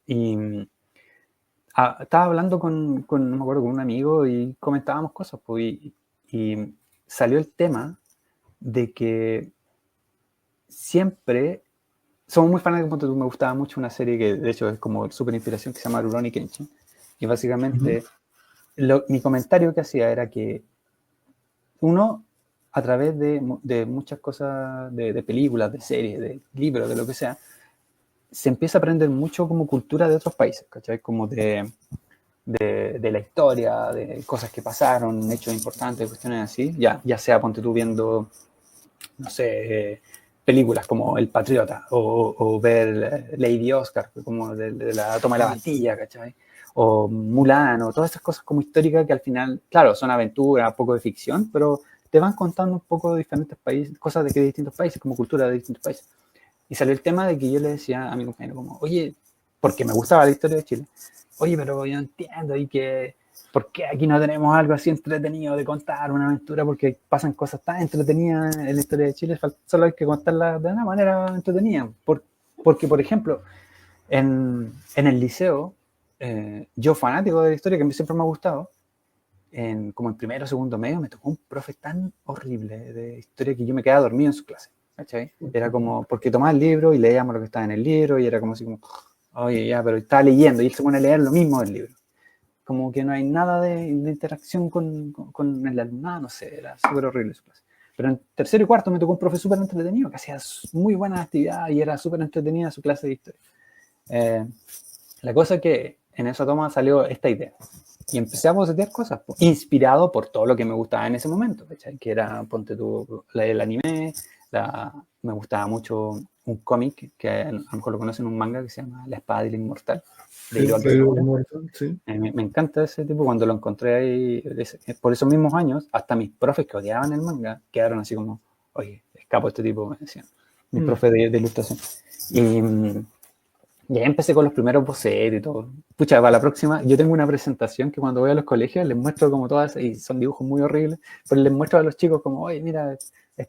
Y estaba hablando no me acuerdo, con un amigo y comentábamos cosas, pues, y salió el tema de que siempre somos muy fanáticos. Me gustaba mucho una serie que de hecho es como súper inspiración, que se llama Rurouni Kenshin, y básicamente mi comentario que hacía era que uno, a través de muchas cosas, de películas, de series, de libros, de lo que sea, se empieza a aprender mucho como cultura de otros países, ¿cachai? Como de la historia, de cosas que pasaron, hechos importantes, cuestiones así, ya sea, ponte tú viendo, no sé, películas como El Patriota, o ver Lady Oscar, como de la toma de la Bastilla, ¿cachai? O Mulan, o todas esas cosas como históricas que al final, claro, son aventuras, poco de ficción, pero te van contando un poco de diferentes países, cosas de distintos países, como cultura de distintos países. Y salió el tema de que yo le decía a mi compañero como, oye, porque me gustaba la historia de Chile, oye, pero yo no entiendo, y que, ¿por qué aquí no tenemos algo así entretenido de contar, una aventura? Porque pasan cosas tan entretenidas en la historia de Chile, solo hay que contarla de una manera entretenida. Porque, por ejemplo, en el liceo, yo fanático de la historia, que a mí siempre me ha gustado, como en primero o segundo medio, me tocó un profe tan horrible de historia que yo me quedaba dormido en su clase. ¿Cachai? Era como, porque tomaba el libro y leíamos lo que estaba en el libro y era como así como, oye, ya, pero estaba leyendo y él se pone a leer lo mismo del libro. Como que no hay nada de interacción con el alumnado, no sé, era súper horrible su clase. Pero en tercero y cuarto me tocó un profe súper entretenido, que hacía muy buenas actividades y era súper entretenida su clase de historia. La cosa es que en esa toma salió esta idea. Y empecé a bocetear cosas, inspirado por todo lo que me gustaba en ese momento, ¿cachai? Que era, ponte tú, el anime, me gustaba mucho un cómic, que a lo mejor lo conocen, un manga que se llama La Espada del Inmortal. Sí. Me encanta ese tipo, cuando lo encontré ahí, por esos mismos años, hasta mis profes que odiaban el manga, quedaron así como, oye, escapo este tipo, me decían, mis profes de ilustración. Y ahí empecé con los primeros bocetos y todo. Pucha, para la próxima, yo tengo una presentación que cuando voy a los colegios les muestro como todas, y son dibujos muy horribles, pero les muestro a los chicos como, oye, mira,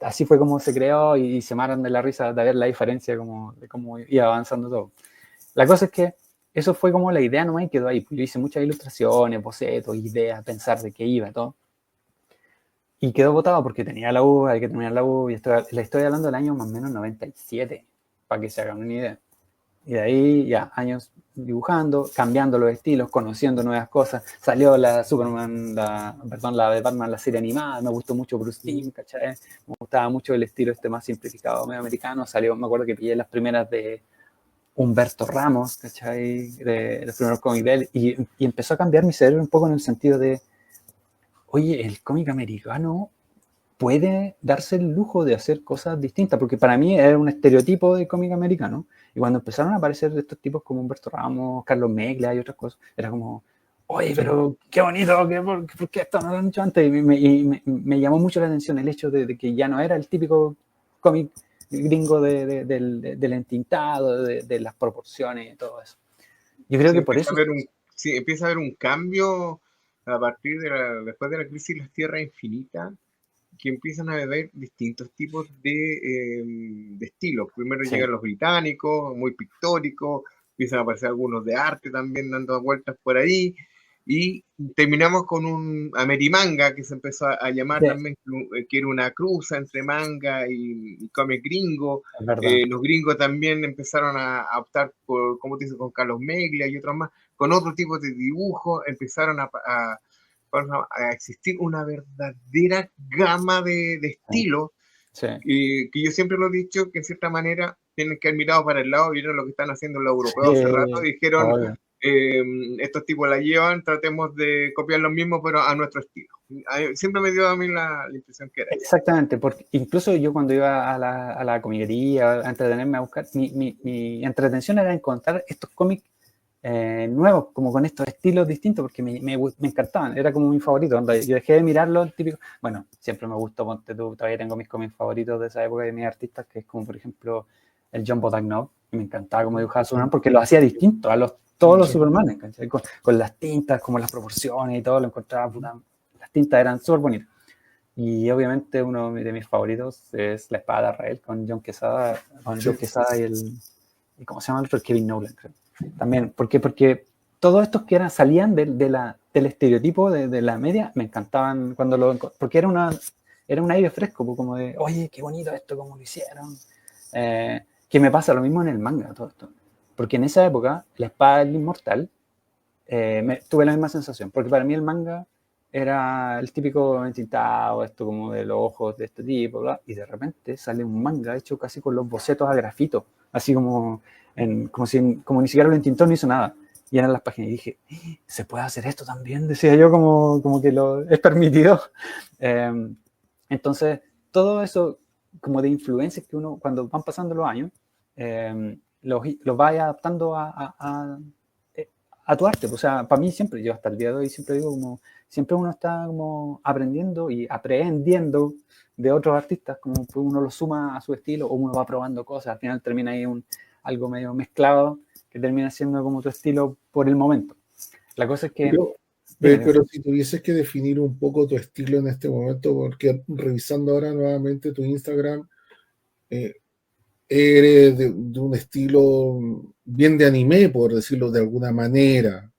así fue como se creó, y se maran de la risa de ver la diferencia de cómo iba avanzando todo. La cosa es que eso fue como la idea nomás y quedó ahí. Yo hice muchas ilustraciones, bocetos, ideas, pensar de qué iba, todo. Y quedó botado porque tenía la U, hay que terminar la U, y le estoy hablando del año más o menos 97, para que se hagan una idea. Y de ahí ya años dibujando, cambiando los estilos, conociendo nuevas cosas. Salió la de Batman, la serie animada. Me gustó mucho Bruce Timm, ¿cachai? Me gustaba mucho el estilo este más simplificado medio americano. Salió, me acuerdo que pillé las primeras de Humberto Ramos, ¿cachai? De los primeros cómics de él. Y empezó a cambiar mi cerebro un poco en el sentido de, oye, el cómic americano puede darse el lujo de hacer cosas distintas, porque para mí era un estereotipo de cómic americano, y cuando empezaron a aparecer estos tipos como Humberto Ramos, Carlos Meglia y otras cosas, era como, oye, pero qué bonito, ¿por qué esto no lo han hecho antes? Y me llamó mucho la atención el hecho de que ya no era el típico cómic gringo del entintado, de las proporciones y todo eso. Yo creo que por eso... empieza a haber un cambio a partir después de la crisis de las tierras infinitas, que empiezan a ver distintos tipos de estilos. Primero llegan los británicos, muy pictóricos, empiezan a aparecer algunos de arte también dando vueltas por ahí, y terminamos con un Amerimanga que se empezó a llamar también, que era una cruza entre manga y cómic gringo. Los gringos también empezaron a optar por, como te dice, con Carlos Meglia y otros más, con otro tipo de dibujo, empezaron a existir una verdadera gama de estilos, que yo siempre lo he dicho, que en cierta manera tienen que haber mirado para el lado, vieron lo que están haciendo los europeos hace rato, y dijeron, estos tipos la llevan, tratemos de copiar lo mismo, pero a nuestro estilo. Siempre me dio a mí la impresión que era. Exactamente, porque incluso yo cuando iba a la comiquería a entretenerme a buscar, mi entretención era encontrar estos cómics nuevos, como con estos estilos distintos, porque me encantaban, era como mi favorito. Yo dejé de mirarlo, el típico, bueno, siempre me gustó, ponte tú, todavía tengo mis cómics favoritos de esa época de mis artistas, que es como por ejemplo el John Bodagno, y me encantaba cómo dibujaba Superman, porque lo hacía distinto a todos los Supermanes, con las tintas, como las proporciones y todo, lo encontraba, puta, las tintas eran súper bonitas. Y obviamente uno de mis favoritos es La Espada de Azrael, con John Quesada y ¿cómo se llama el otro? Kevin Nolan, creo. También, porque todos estos que salían del estereotipo de la media, me encantaban porque era un aire fresco, como de, oye, qué bonito esto, cómo lo hicieron. Que me pasa lo mismo en el manga, todo esto. Porque en esa época, La Espada del Inmortal, tuve la misma sensación, porque para mí el manga era el típico entintado, esto como de los ojos de este tipo, bla, y de repente sale un manga hecho casi con los bocetos a grafito, así como ni siquiera lo entintó, no hizo nada. Y eran las páginas y dije, ¿se puede hacer esto también? Decía yo, como que lo es permitido. Entonces, todo eso como de influencias que uno, cuando van pasando los años, los va adaptando a a tu arte. O sea, para mí siempre, yo hasta el día de hoy siempre digo como, siempre uno está como aprendiendo y aprehendiendo de otros artistas, como uno lo suma a su estilo o uno va probando cosas, al final termina ahí algo medio mezclado que termina siendo como tu estilo por el momento. La cosa es que... Pero si tuvieses que definir un poco tu estilo en este momento, porque revisando ahora nuevamente tu Instagram, eres de un estilo bien de anime, por decirlo de alguna manera.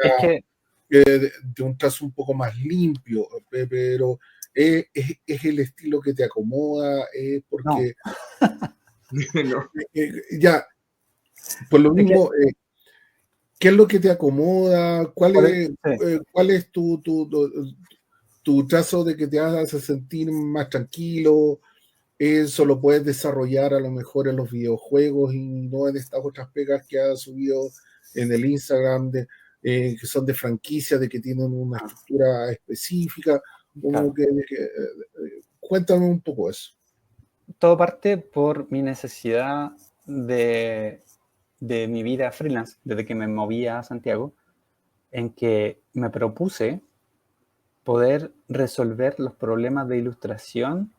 es que... de un trazo un poco más limpio, pero es el estilo que te acomoda, porque No. ya, por lo mismo, ¿qué es lo que te acomoda? ¿Cuál es tu trazo de que te hace sentir más tranquilo? Eso lo puedes desarrollar a lo mejor en los videojuegos y no en estas otras pegas que has subido en el Instagram, que son de franquicia, de que tienen una estructura específica. Claro. Cuéntame un poco eso. Todo parte por mi necesidad de mi vida freelance, desde que me moví a Santiago, en que me propuse poder resolver los problemas de ilustración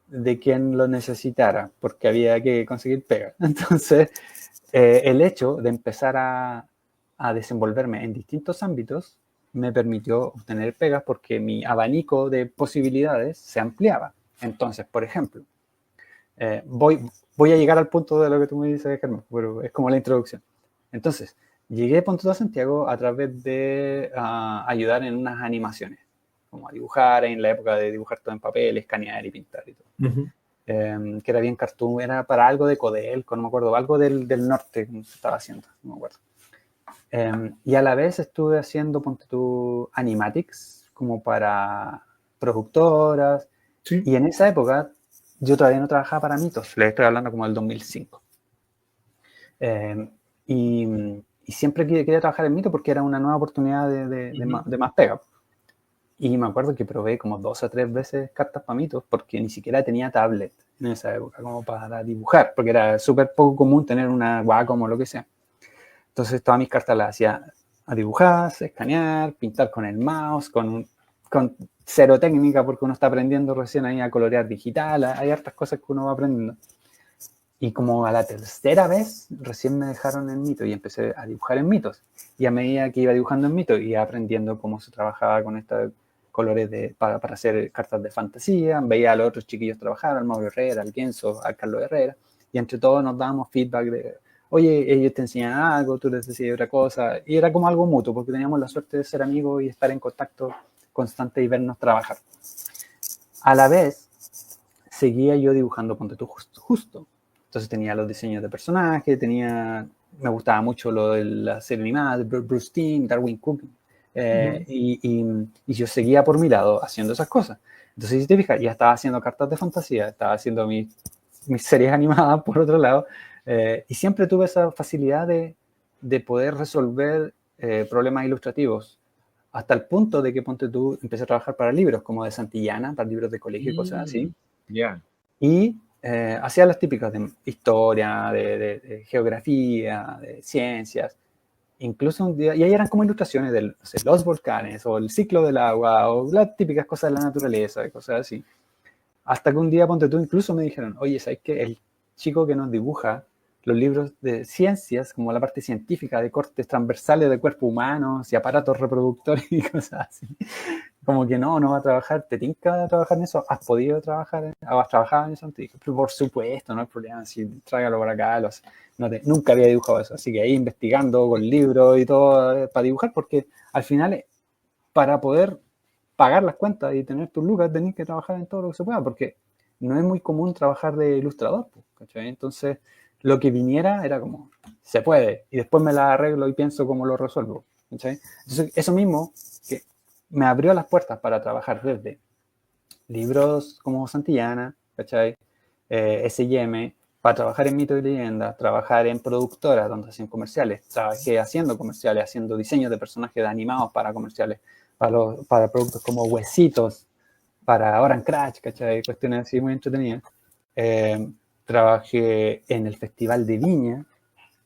de quien lo necesitara, porque había que conseguir pega. Entonces, el hecho de empezar a desenvolverme en distintos ámbitos me permitió obtener pegas porque mi abanico de posibilidades se ampliaba. Entonces, por ejemplo, voy a llegar al punto de lo que tú me dices, Germán, pero es como la introducción. Entonces, llegué a Santiago a través de ayudar en unas animaciones, como a dibujar, en la época de dibujar todo en papel, escanear y pintar y todo. Uh-huh. Que era bien cartoon, era para algo de Codelco, no me acuerdo, algo del norte que se estaba haciendo, no me acuerdo. Y a la vez estuve haciendo, ponte tú, animatics, como para productoras, sí. Y en esa época yo todavía no trabajaba para Mitos, les estoy hablando como del 2005. Y siempre quería trabajar en Mito porque era una nueva oportunidad de más pega. Y me acuerdo que probé como 2 o 3 veces cartas para Mitos porque ni siquiera tenía tablet en esa época como para dibujar, porque era súper poco común tener una Wacom o lo que sea. Entonces todas mis cartas las hacía a dibujar, escanear, pintar con el mouse, con cero técnica porque uno está aprendiendo recién ahí a colorear digital, hay hartas cosas que uno va aprendiendo. Y como a la tercera vez recién me dejaron en Mito y empecé a dibujar en Mitos. Y a medida que iba dibujando en Mito iba aprendiendo cómo se trabajaba con estos colores para hacer cartas de fantasía, veía a los otros chiquillos trabajar, al Mauro Herrera, al Kenzo, al Carlos Herrera, y entre todos nos dábamos feedback de, oye, ellos te enseñan algo, tú les decías otra cosa, y era como algo mutuo, porque teníamos la suerte de ser amigos y estar en contacto constante y vernos trabajar. A la vez, seguía yo dibujando, ponte tú, justo. Entonces tenía los diseños de personajes, me gustaba mucho lo de la serie animada de Bruce Timm, Darwin Cook, y yo seguía por mi lado haciendo esas cosas. Entonces, si te fijas, ya estaba haciendo cartas de fantasía, estaba haciendo mis series animadas por otro lado, y siempre tuve esa facilidad de poder resolver problemas ilustrativos, hasta el punto de que, ponte tú, empecé a trabajar para libros como de Santillana, para libros de colegio y cosas así. Yeah. Y hacía las típicas de historia, de geografía, de ciencias. Incluso un día, y ahí eran como ilustraciones de los volcanes, o el ciclo del agua, o las típicas cosas de la naturaleza, y cosas así. Hasta que un día, ponte tú, incluso me dijeron, oye, ¿sabes qué? El chico que nos dibuja los libros de ciencias, como la parte científica de cortes transversales de cuerpos humanos y aparatos reproductores y cosas así, como que no va a trabajar, ¿te tinca trabajar en eso? ¿Has podido trabajar has trabajado en eso? Pero por supuesto, no hay problema, si tráigalo por acá, nunca había dibujado eso, así que ahí investigando con libros y todo para dibujar, porque al final, para poder pagar las cuentas y tener tus lucas, tenés que trabajar en todo lo que se pueda, porque no es muy común trabajar de ilustrador, ¿cachai? Entonces, lo que viniera era como, se puede, y después me la arreglo y pienso cómo lo resuelvo, ¿cachai? Entonces, eso mismo que me abrió las puertas para trabajar desde libros como Santillana, ¿cachai? S&M, para trabajar en Mito y Leyenda, trabajar en productoras donde hacían comerciales, trabajé haciendo comerciales, haciendo diseños de personajes animados para comerciales, para productos como Huesitos, para Orange Crash, ¿cachai? Cuestiones así muy entretenidas. Trabajé en el Festival de Viña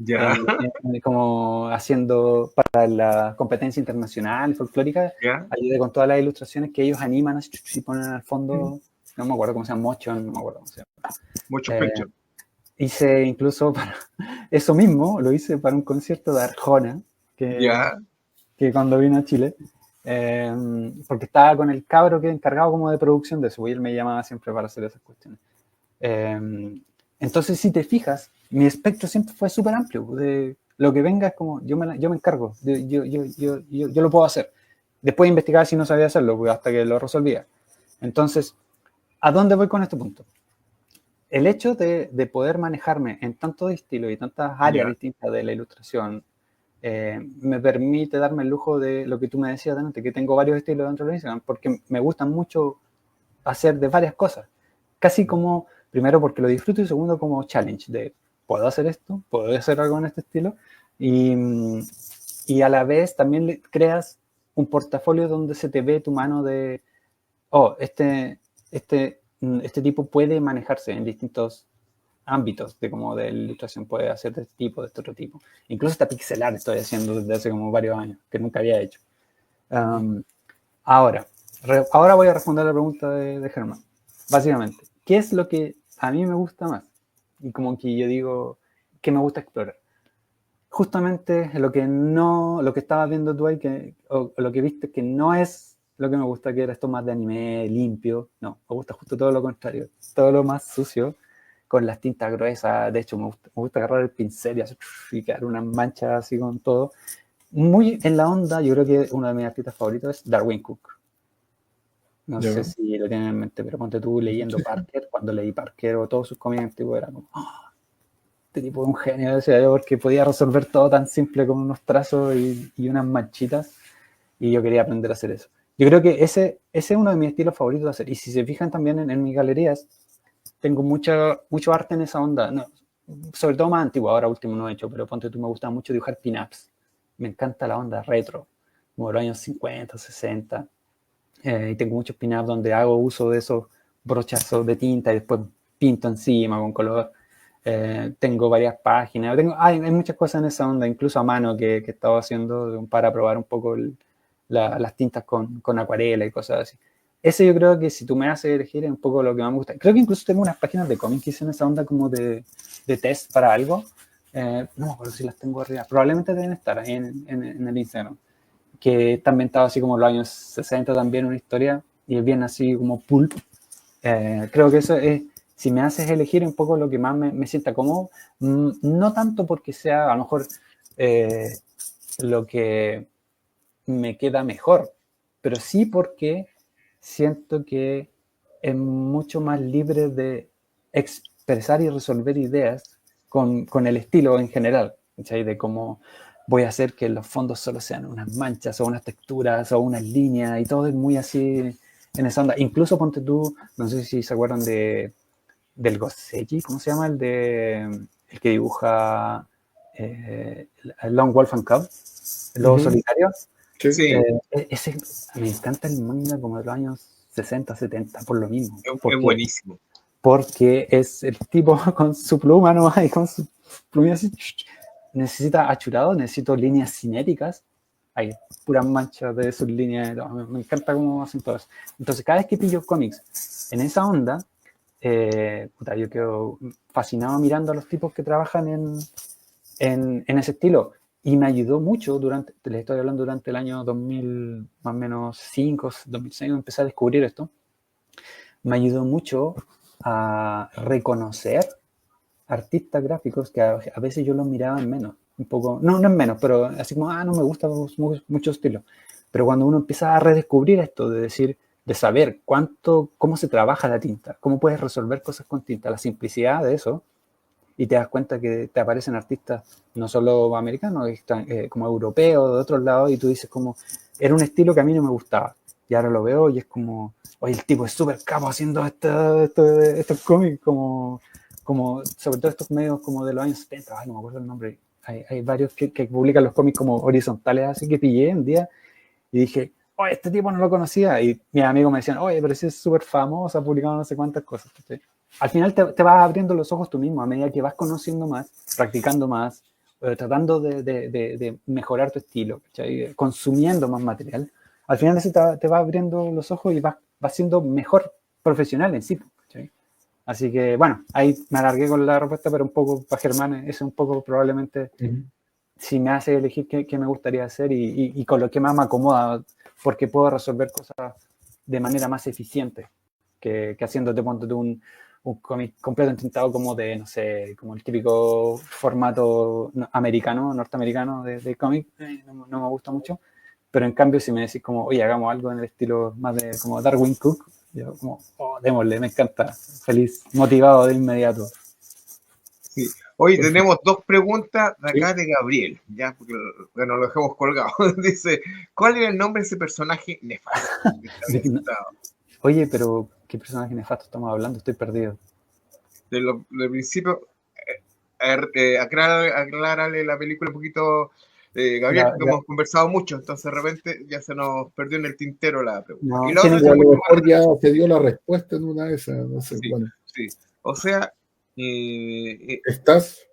Ya, como haciendo para la competencia internacional folclórica, ya, ayudé con todas las ilustraciones que ellos animan así, y ponen al fondo, no me acuerdo cómo se llama, Motion, no me acuerdo cómo se llama. muchos Eh, pictures. Hice incluso para eso mismo, lo hice para un concierto de Arjona, Ya, que cuando vino a Chile, porque estaba con el cabro que encargado como de producción de eso, y él me llamaba siempre para hacer esas cuestiones. Entonces, si te fijas, mi espectro siempre fue súper amplio. De lo que venga es como, yo me encargo, yo lo puedo hacer. Después investigar si no sabía hacerlo, pues, hasta que lo resolvía. Entonces, ¿a dónde voy con este punto? El hecho de poder manejarme en tantos estilos y tantas áreas ya, distintas de la ilustración me permite darme el lujo de lo que tú me decías antes, que tengo varios estilos dentro de la ilustración, porque me gustan mucho hacer de varias cosas. Casi como, primero porque lo disfruto y segundo como challenge de, ¿puedo hacer esto? ¿Puedo hacer algo en este estilo? Y a la vez también creas un portafolio donde se te ve tu mano de, oh, este tipo puede manejarse en distintos ámbitos de como de la ilustración, puede hacer de este tipo, de este otro tipo. Incluso hasta pixelar estoy haciendo desde hace como varios años, que nunca había hecho. Ahora voy a responder la pregunta de Germán. Básicamente, ¿qué es lo que a mí me gusta más? Y como que yo digo, ¿qué me gusta explorar? Justamente lo que estabas viendo tú ahí, o lo que viste que no es lo que me gusta, que era esto más de anime limpio. No, me gusta justo todo lo contrario, todo lo más sucio, con las tintas gruesas. De hecho, me gusta agarrar el pincel y quedar unas manchas así con todo. Muy en la onda, yo creo que uno de mis artistas favoritos es Darwin Cook. No Ya. sé si lo tienen en mente, pero ponte tú leyendo Parker, cuando leí Parker o todos sus cómics antiguos, era como, este tipo es un genio, decía yo, porque podía resolver todo tan simple con unos trazos y unas manchitas, y yo quería aprender a hacer eso. Yo creo que ese es uno de mis estilos favoritos de hacer, y si se fijan también en mis galerías, tengo mucho arte en esa onda, no, sobre todo más antiguo, ahora último no he hecho, pero ponte tú, me gusta mucho dibujar pin-ups, me encanta la onda retro, como de los años 50, 60, y tengo muchos pin-ups donde hago uso de esos brochazos de tinta y después pinto encima con color. Tengo varias páginas, hay muchas cosas en esa onda, incluso a mano que he estado haciendo para probar un poco las tintas con acuarela y cosas así. Ese yo creo que si tú me haces elegir es un poco lo que más me gusta. Creo que incluso tengo unas páginas de cómics que hice en esa onda como de test para algo. No me acuerdo si las tengo arriba. Probablemente deben estar ahí en el Instagram. Que está ambientado así como los años 60 también, una historia, y es bien así como pulp. Creo que eso es, si me haces elegir un poco lo que más me sienta cómodo, no tanto porque sea a lo mejor lo que me queda mejor, pero sí porque siento que es mucho más libre de expresar y resolver ideas con el estilo en general, ¿sí? De cómo voy a hacer que los fondos solo sean unas manchas o unas texturas o unas líneas y todo es muy así en esa onda. Incluso ponte tú, no sé si se acuerdan del Goseki, ¿cómo se llama? El que dibuja Lone Wolf and Cub, el lobo solitario. Sí. sí, Ese, me encanta el manga como de los años 60, 70, por lo mismo. es buenísimo. Porque es el tipo con su pluma nomás y con su pluma así. Necesita achurado, necesito líneas cinéticas. Hay puras manchas de sus líneas. Me encanta cómo hacen todo eso. Entonces, cada vez que pillo cómics en esa onda, yo quedo fascinado mirando a los tipos que trabajan en ese estilo. Y me ayudó mucho les estoy hablando durante el año 2000, más o menos 5, 2006, empecé a descubrir esto. Me ayudó mucho a reconocer artistas gráficos que a veces yo los miraba en menos, un poco, no en menos, pero así como, no me gusta mucho estilo. Pero cuando uno empieza a redescubrir esto, de decir, de saber cómo se trabaja la tinta, cómo puedes resolver cosas con tinta, la simplicidad de eso, y te das cuenta que te aparecen artistas no solo americanos, como europeos, de otros lados, y tú dices como, era un estilo que a mí no me gustaba, y ahora lo veo y es como, oye, el tipo es súper capo haciendo estos cómics, como sobre todo estos medios como de los años 70, no me acuerdo el nombre, hay varios que publican los cómics como horizontales, así que pillé un día y dije, oye, este tipo no lo conocía, y mis amigos me decían, oye, pero ese es súper famoso, ha publicado no sé cuántas cosas, ¿sí? Al final te vas abriendo los ojos tú mismo a medida que vas conociendo más, practicando más, tratando de mejorar tu estilo, ¿cachai? Consumiendo más material, al final eso te va abriendo los ojos y vas siendo mejor profesional en sí, ¿cachai? Así que, bueno, ahí me alargué con la respuesta, pero un poco para Germán, es un poco probablemente si me hace elegir qué me gustaría hacer y con lo que más me acomoda, porque puedo resolver cosas de manera más eficiente que haciéndote, ponte tú un cómic completo entintado como de, no sé, como el típico formato norteamericano de cómic, no me gusta mucho, pero en cambio si me decís como, oye, hagamos algo en el estilo más de como Darwin Cook, yo como, oh, démosle, me encanta, feliz, motivado de inmediato. Sí. Hoy tenemos 2 preguntas de acá de Gabriel, ya, porque bueno, lo dejamos colgado. Dice, ¿cuál era el nombre de ese personaje nefasto? Oye, pero ¿qué personaje nefasto estamos hablando? Estoy perdido. Del principio, aclárale la película un poquito, Gabriel, porque hemos conversado mucho, entonces de repente ya se nos perdió en el tintero la pregunta. No, y la otra a lo mejor ya te dio la respuesta en una de esas, no sé. Sí, Bueno. sí. O sea, ¿estás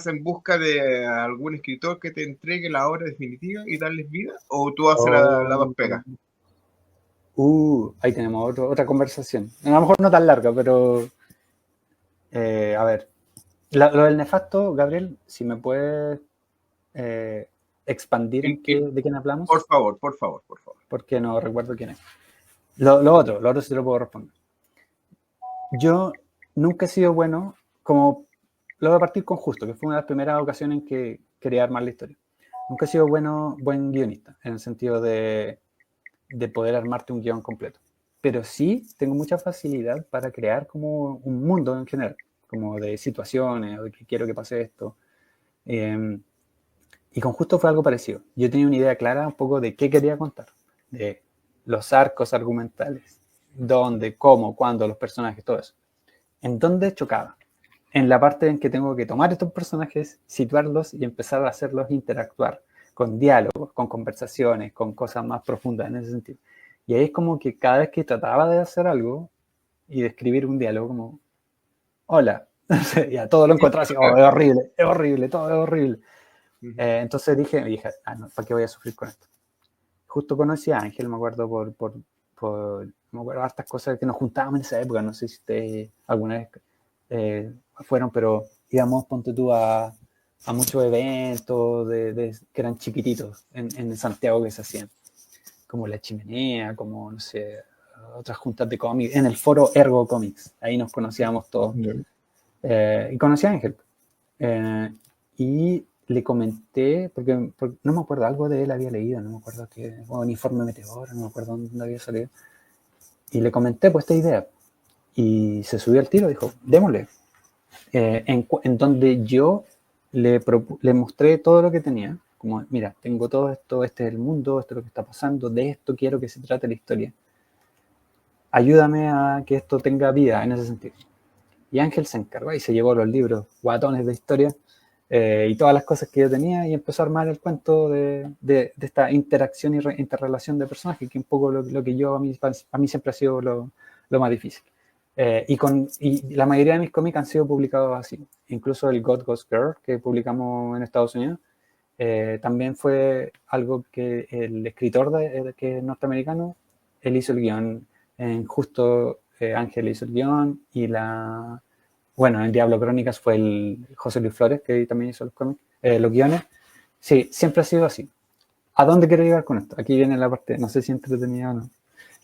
en busca de algún escritor que te entregue la obra definitiva y darles vida? ¿O tú haces la dos pegas? Ahí tenemos otra conversación. A lo mejor no tan larga, pero a ver. Lo del nefasto, Gabriel, si me puedes expandir de quién hablamos. Por favor. Porque no recuerdo quién es. Lo otro sí te lo puedo responder. Yo nunca he sido bueno, como lo voy a partir con Justo, que fue una de las primeras ocasiones en que quería armar la historia. Nunca he sido buen guionista, en el sentido de poder armarte un guión completo. Pero sí tengo mucha facilidad para crear como un mundo en general, como de situaciones, o de que quiero que pase esto. Y con Justo fue algo parecido. Yo tenía una idea clara un poco de qué quería contar, de los arcos argumentales, dónde, cómo, cuándo, los personajes, todo eso. ¿En dónde chocaba? En la parte en que tengo que tomar estos personajes, situarlos y empezar a hacerlos interactuar con diálogos, con conversaciones, con cosas más profundas en ese sentido. Y ahí es como que cada vez que trataba de hacer algo y de escribir un diálogo como, hola, ya todo lo encontraba así, oh, es horrible, todo es horrible. Entonces dije, no, ¿para qué voy a sufrir con esto? Justo conocí a Ángel, me acuerdo me acuerdo hartas cosas que nos juntábamos en esa época, no sé si ustedes alguna vez fueron, pero íbamos, ponte tú, a muchos eventos que eran chiquititos en Santiago que se hacían, como La Chimenea, como, no sé, otras juntas de cómics, en el foro Ergo Comics, ahí nos conocíamos todos. Y conocí a Ángel. Y le comenté, porque no me acuerdo, algo de él había leído, no me acuerdo qué, Uniforme Meteoro, no me acuerdo dónde había salido. Y le comenté pues esta idea. Y se subió al tiro, dijo, démosle. En donde yo le mostré todo lo que tenía, como, mira, tengo todo esto, este es el mundo, esto es lo que está pasando, de esto quiero que se trate la historia. Ayúdame a que esto tenga vida en ese sentido. Y Ángel se encargó y se llevó los libros guatones de historia y todas las cosas que yo tenía y empezó a armar el cuento de esta interacción y interrelación de personajes, que un poco lo que yo a mí siempre ha sido lo más difícil. Y la mayoría de mis cómics han sido publicados así. Incluso el God Ghost Girl, que publicamos en Estados Unidos, también fue algo que el escritor que es norteamericano, él hizo el guión. Justo Ángel hizo el guión y bueno, en Diablo Crónicas fue el José Luis Flores, que también hizo los cómics, los guiones. Sí, siempre ha sido así. ¿A dónde quiero llegar con esto? Aquí viene la parte, no sé si entretenida o no.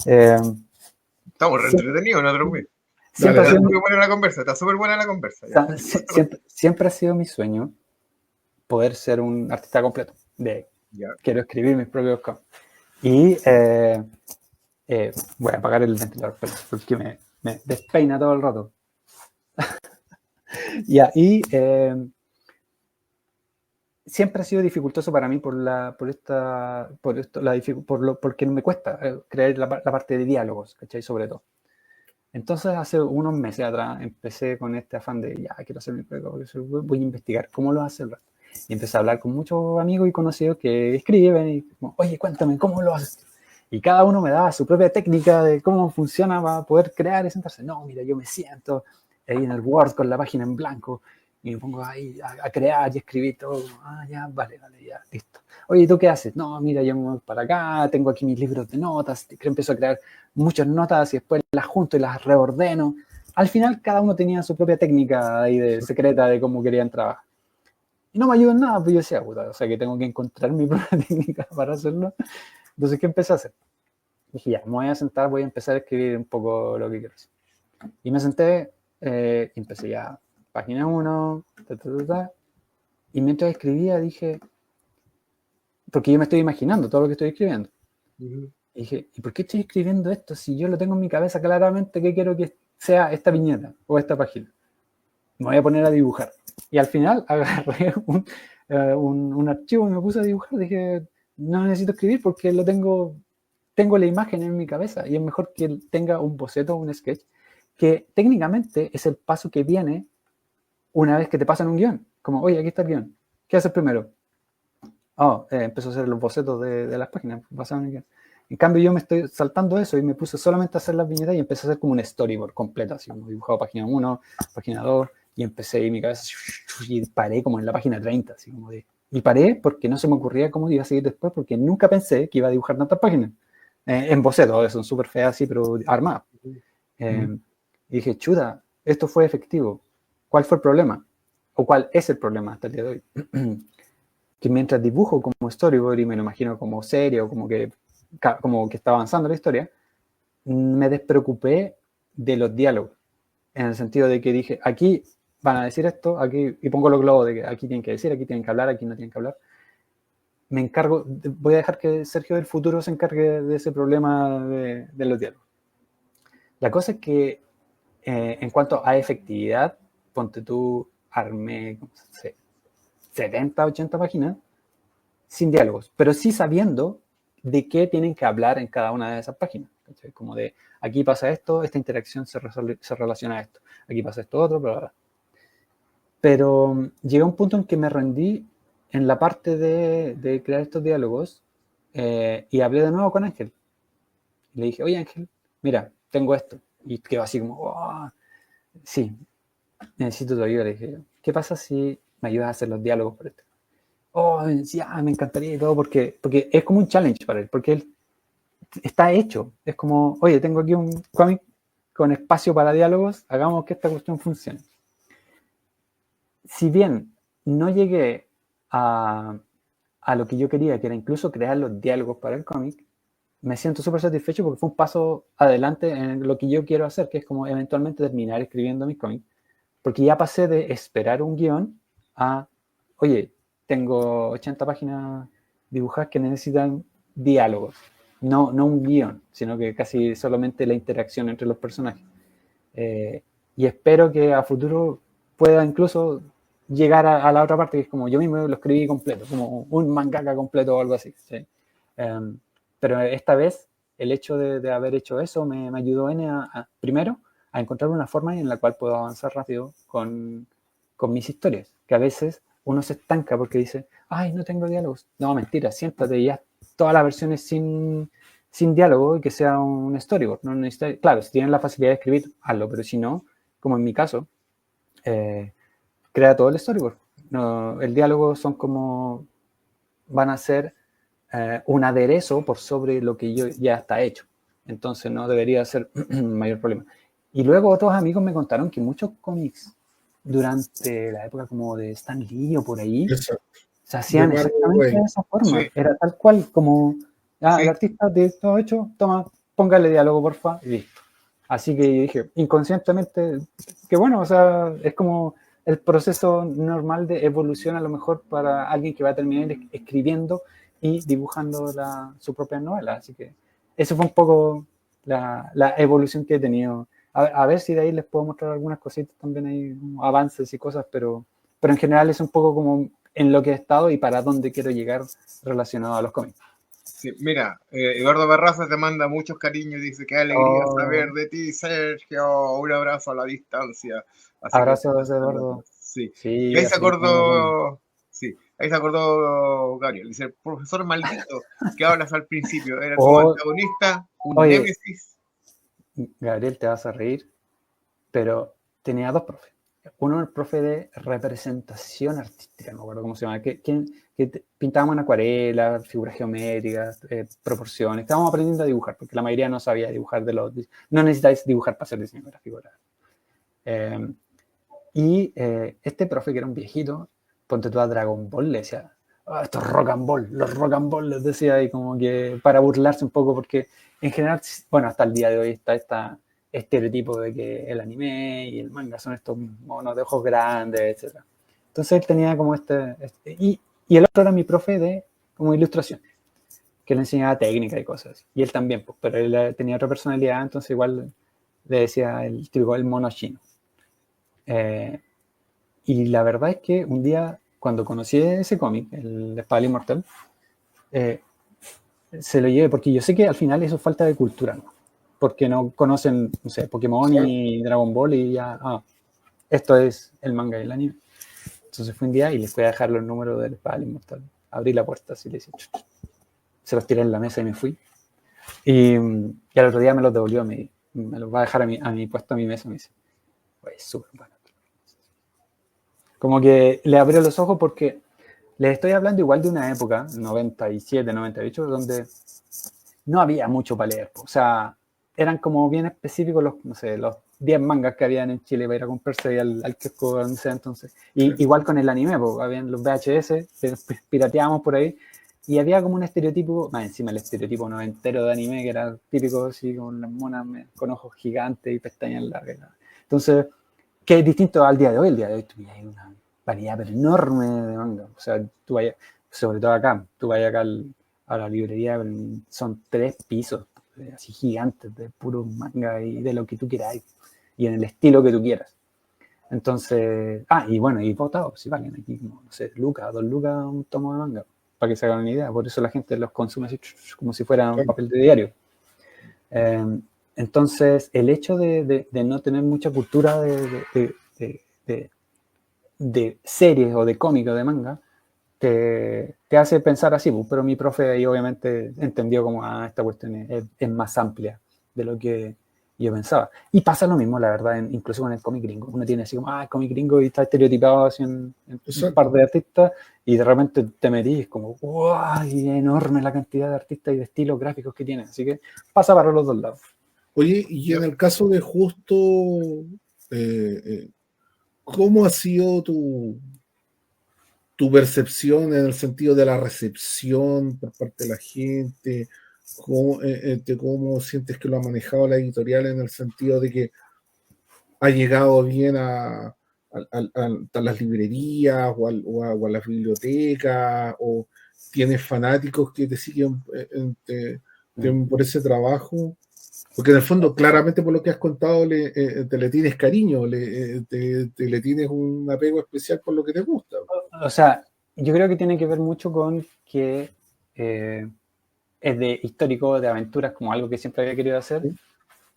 Estamos re entretenidos, no te preocupes. Está súper buena la conversa. Siempre ha sido mi sueño poder ser un artista completo. Quiero escribir mis propios cómics. Y voy a apagar el ventilador porque me despeina todo el rato. Siempre ha sido dificultoso para mí porque me cuesta crear la parte de diálogos, ¿cachai? Sobre todo. Entonces, hace unos meses atrás empecé con este afán de, quiero hacer mi propio, voy a investigar cómo lo hace el resto. Y empecé a hablar con muchos amigos y conocidos que escriben y, oye, cuéntame, ¿cómo lo haces? Y cada uno me daba su propia técnica de cómo funciona para poder crear y sentarse. No, mira, yo me siento ahí en el Word con la página en blanco Y me pongo ahí a crear y escribir todo. Ah, ya, vale, ya, listo. Oye, ¿tú qué haces? No, mira, yo me voy para acá, tengo aquí mis libros de notas, empiezo a crear muchas notas y después las junto y las reordeno. Al final, cada uno tenía su propia técnica ahí secreta de cómo querían trabajar. Y no me ayudó en nada, pues yo decía, puta, o sea que tengo que encontrar mi propia técnica para hacerlo. Entonces, ¿qué empecé a hacer? Dije, ya, me voy a sentar, voy a empezar a escribir un poco lo que quiero hacer. Y me senté, y empecé ya, página 1, y mientras escribía dije, porque yo me estoy imaginando todo lo que estoy escribiendo. Y dije, ¿y por qué estoy escribiendo esto si yo lo tengo en mi cabeza claramente que quiero que sea esta viñeta o esta página? Me voy a poner a dibujar. Y al final agarré un archivo y me puse a dibujar. Dije, no necesito escribir porque tengo la imagen en mi cabeza y es mejor que tenga un boceto o un sketch que técnicamente es el paso que viene una vez que te pasan un guión. Como, oye, aquí está el guión. ¿Qué haces primero? Empezó a hacer los bocetos de las páginas basados en el guión. En cambio, yo me estoy saltando eso y me puse solamente a hacer las viñetas y empecé a hacer como un storyboard completo, así como dibujado página 1, página 2, y empecé en mi cabeza y paré como en la página 30, así como y paré porque no se me ocurría cómo iba a seguir después, porque nunca pensé que iba a dibujar tantas páginas. En bocetos, son súper feas así, pero armadas. Y dije, chuta, esto fue efectivo. ¿Cuál fue el problema? ¿O cuál es el problema hasta el día de hoy? Que mientras dibujo como storyboard y me lo imagino como serio, como que está avanzando la historia, me despreocupé de los diálogos, en el sentido de que dije, aquí van a decir esto, aquí, y pongo los globos de que aquí tienen que decir, aquí tienen que hablar, aquí no tienen que hablar. Me encargo, voy a dejar que Sergio del futuro se encargue de ese problema de los diálogos. La cosa es que en cuanto a efectividad, ponte tú, armé, no sé, 70, 80 páginas sin diálogos, pero sí sabiendo de qué tienen que hablar en cada una de esas páginas. ¿Cachai? Como de, aquí pasa esto, esta interacción se relaciona a esto, aquí pasa esto otro, bla, bla, bla. Pero llegué a un punto en que me rendí en la parte de crear estos diálogos y hablé de nuevo con Ángel. Le dije, oye Ángel, mira, tengo esto. Y quedó así como, oh, sí, necesito tu ayuda. Le dije, ¿qué pasa si me ayudas a hacer los diálogos por esto? Oh, sí, me encantaría y todo, porque es como un challenge para él, porque él está hecho. Es como, oye, tengo aquí un cómic con espacio para diálogos, hagamos que esta cuestión funcione. Si bien no llegué a lo que yo quería, que era incluso crear los diálogos para el cómic, me siento súper satisfecho porque fue un paso adelante en lo que yo quiero hacer, que es como eventualmente terminar escribiendo mis cómics, porque ya pasé de esperar un guión a, oye, tengo 80 páginas dibujadas que necesitan diálogos, no un guión, sino que casi solamente la interacción entre los personajes. Y espero que a futuro pueda incluso llegar a la otra parte, que es como yo mismo lo escribí completo, como un mangaka completo o algo así. ¿Sí? Pero esta vez el hecho de haber hecho eso me ayudó primero a encontrar una forma en la cual puedo avanzar rápido con mis historias, que a veces uno se estanca porque dice, ay, no tengo diálogos. No, mentira, siéntate y haz todas las versiones sin diálogo y que sea un storyboard. No necesitas, claro, si tienes la facilidad de escribir, hazlo, pero si no, como en mi caso, crea todo el storyboard. No, el diálogo van a ser un aderezo por sobre lo que ya está hecho. Entonces no debería ser mayor problema. Y luego otros amigos me contaron que muchos cómics durante la época como de Stan Lee o por ahí, se hacían exactamente de esa forma. Sí. Era tal cual como, el artista de todo hecho, toma, póngale diálogo porfa, y listo. Así que dije, inconscientemente, que bueno, o sea, es como el proceso normal de evolución a lo mejor para alguien que va a terminar escribiendo y dibujando su propia novela. Así que eso fue un poco la evolución que he tenido. A ver si de ahí les puedo mostrar algunas cositas también, hay avances y cosas, pero en general es un poco como en lo que he estado y para dónde quiero llegar relacionado a los cómics. Sí, mira, Eduardo Barraza te manda muchos cariños, dice qué alegría saber de ti, Sergio, un abrazo a la distancia. Abrazos, Eduardo. Sí, ahí se acordó, Gabriel, dice, el profesor maldito que hablas al principio, era tu antagonista, un némesis. Gabriel, te vas a reír, pero tenía dos profes. uno el profe de representación artística, no me acuerdo cómo se llama, que pintábamos en acuarela, figuras geométricas, proporciones. Estábamos aprendiendo a dibujar, porque la mayoría no sabía dibujar no necesitáis dibujar para ser diseño gráfico. Este profe, que era un viejito, ponte tú a Dragon Ball, le decía, esto es rock and ball, los rock and ball, les decía, y como que para burlarse un poco, porque en general, bueno, hasta el día de hoy está este estereotipo de que el anime y el manga son estos monos de ojos grandes, etc. Entonces él tenía como y el otro era mi profe de como ilustración, que le enseñaba técnica y cosas así. Y él también, pues, pero él tenía otra personalidad, entonces igual le decía el típico, el mono chino. Y la verdad es que un día, cuando conocí ese cómic, el Espada Inmortal, se lo llevé, porque yo sé que al final eso es falta de cultura, ¿no? Porque no conocen, no sé, Pokémon y Dragon Ball y ya, esto es el manga y el anime. Entonces fue un día y les fui a dejar los números del Espada Inmortal. Abrí la puerta así, le dije, se los tiré en la mesa y me fui. Y al otro día me los devolvió, me los va a dejar a mi puesto, a mi mesa, me dice, oye, súper bueno. Como que le abrió los ojos porque les estoy hablando igual de una época, 97, 98, donde no había mucho para leer. O sea, eran como bien específicos los, no sé, los 10 mangas que habían en Chile para ir a comprarse ahí al kiosco en ese entonces. Y igual con el anime, porque habían los VHS, pirateábamos por ahí, y había como un estereotipo, más encima el estereotipo noventero de anime, que era típico así, con las monas con ojos gigantes y pestañas largas. Entonces, que es distinto al día de hoy. El día de hoy hay una variedad enorme de manga. O sea, tú vayas, sobre todo acá, tú vayas acá a la librería, son 3 pisos, así gigantes, de puro manga y de lo que tú quieras, y en el estilo que tú quieras. Entonces, y bueno, y votados, si valen aquí, como, no sé, lucas, 2 lucas un tomo de manga, para que se hagan una idea. Por eso la gente los consume así, como si fuera un papel de diario. Entonces, el hecho de no tener mucha cultura de series o de cómic o de manga te hace pensar así, pues. Pero mi profe ahí obviamente entendió como esta cuestión es más amplia de lo que yo pensaba. Y pasa lo mismo, la verdad, incluso con el cómic gringo. Uno tiene así como, el cómic gringo, y está estereotipado así en un par de artistas, y de repente te metís como, ¡wow! Y es enorme la cantidad de artistas y de estilos gráficos que tienen. Así que pasa para los dos lados. Oye, y en el caso de Justo, ¿cómo ha sido tu percepción en el sentido de la recepción por parte de la gente? ¿Cómo sientes que lo ha manejado la editorial en el sentido de que ha llegado bien a las librerías o a las bibliotecas, o tienes fanáticos que te siguen por ese trabajo? Porque en el fondo, claramente por lo que has contado, te le tienes cariño, te le tienes un apego especial por lo que te gusta. O sea, yo creo que tiene que ver mucho con que es de histórico, de aventuras, como algo que siempre había querido hacer, ¿sí?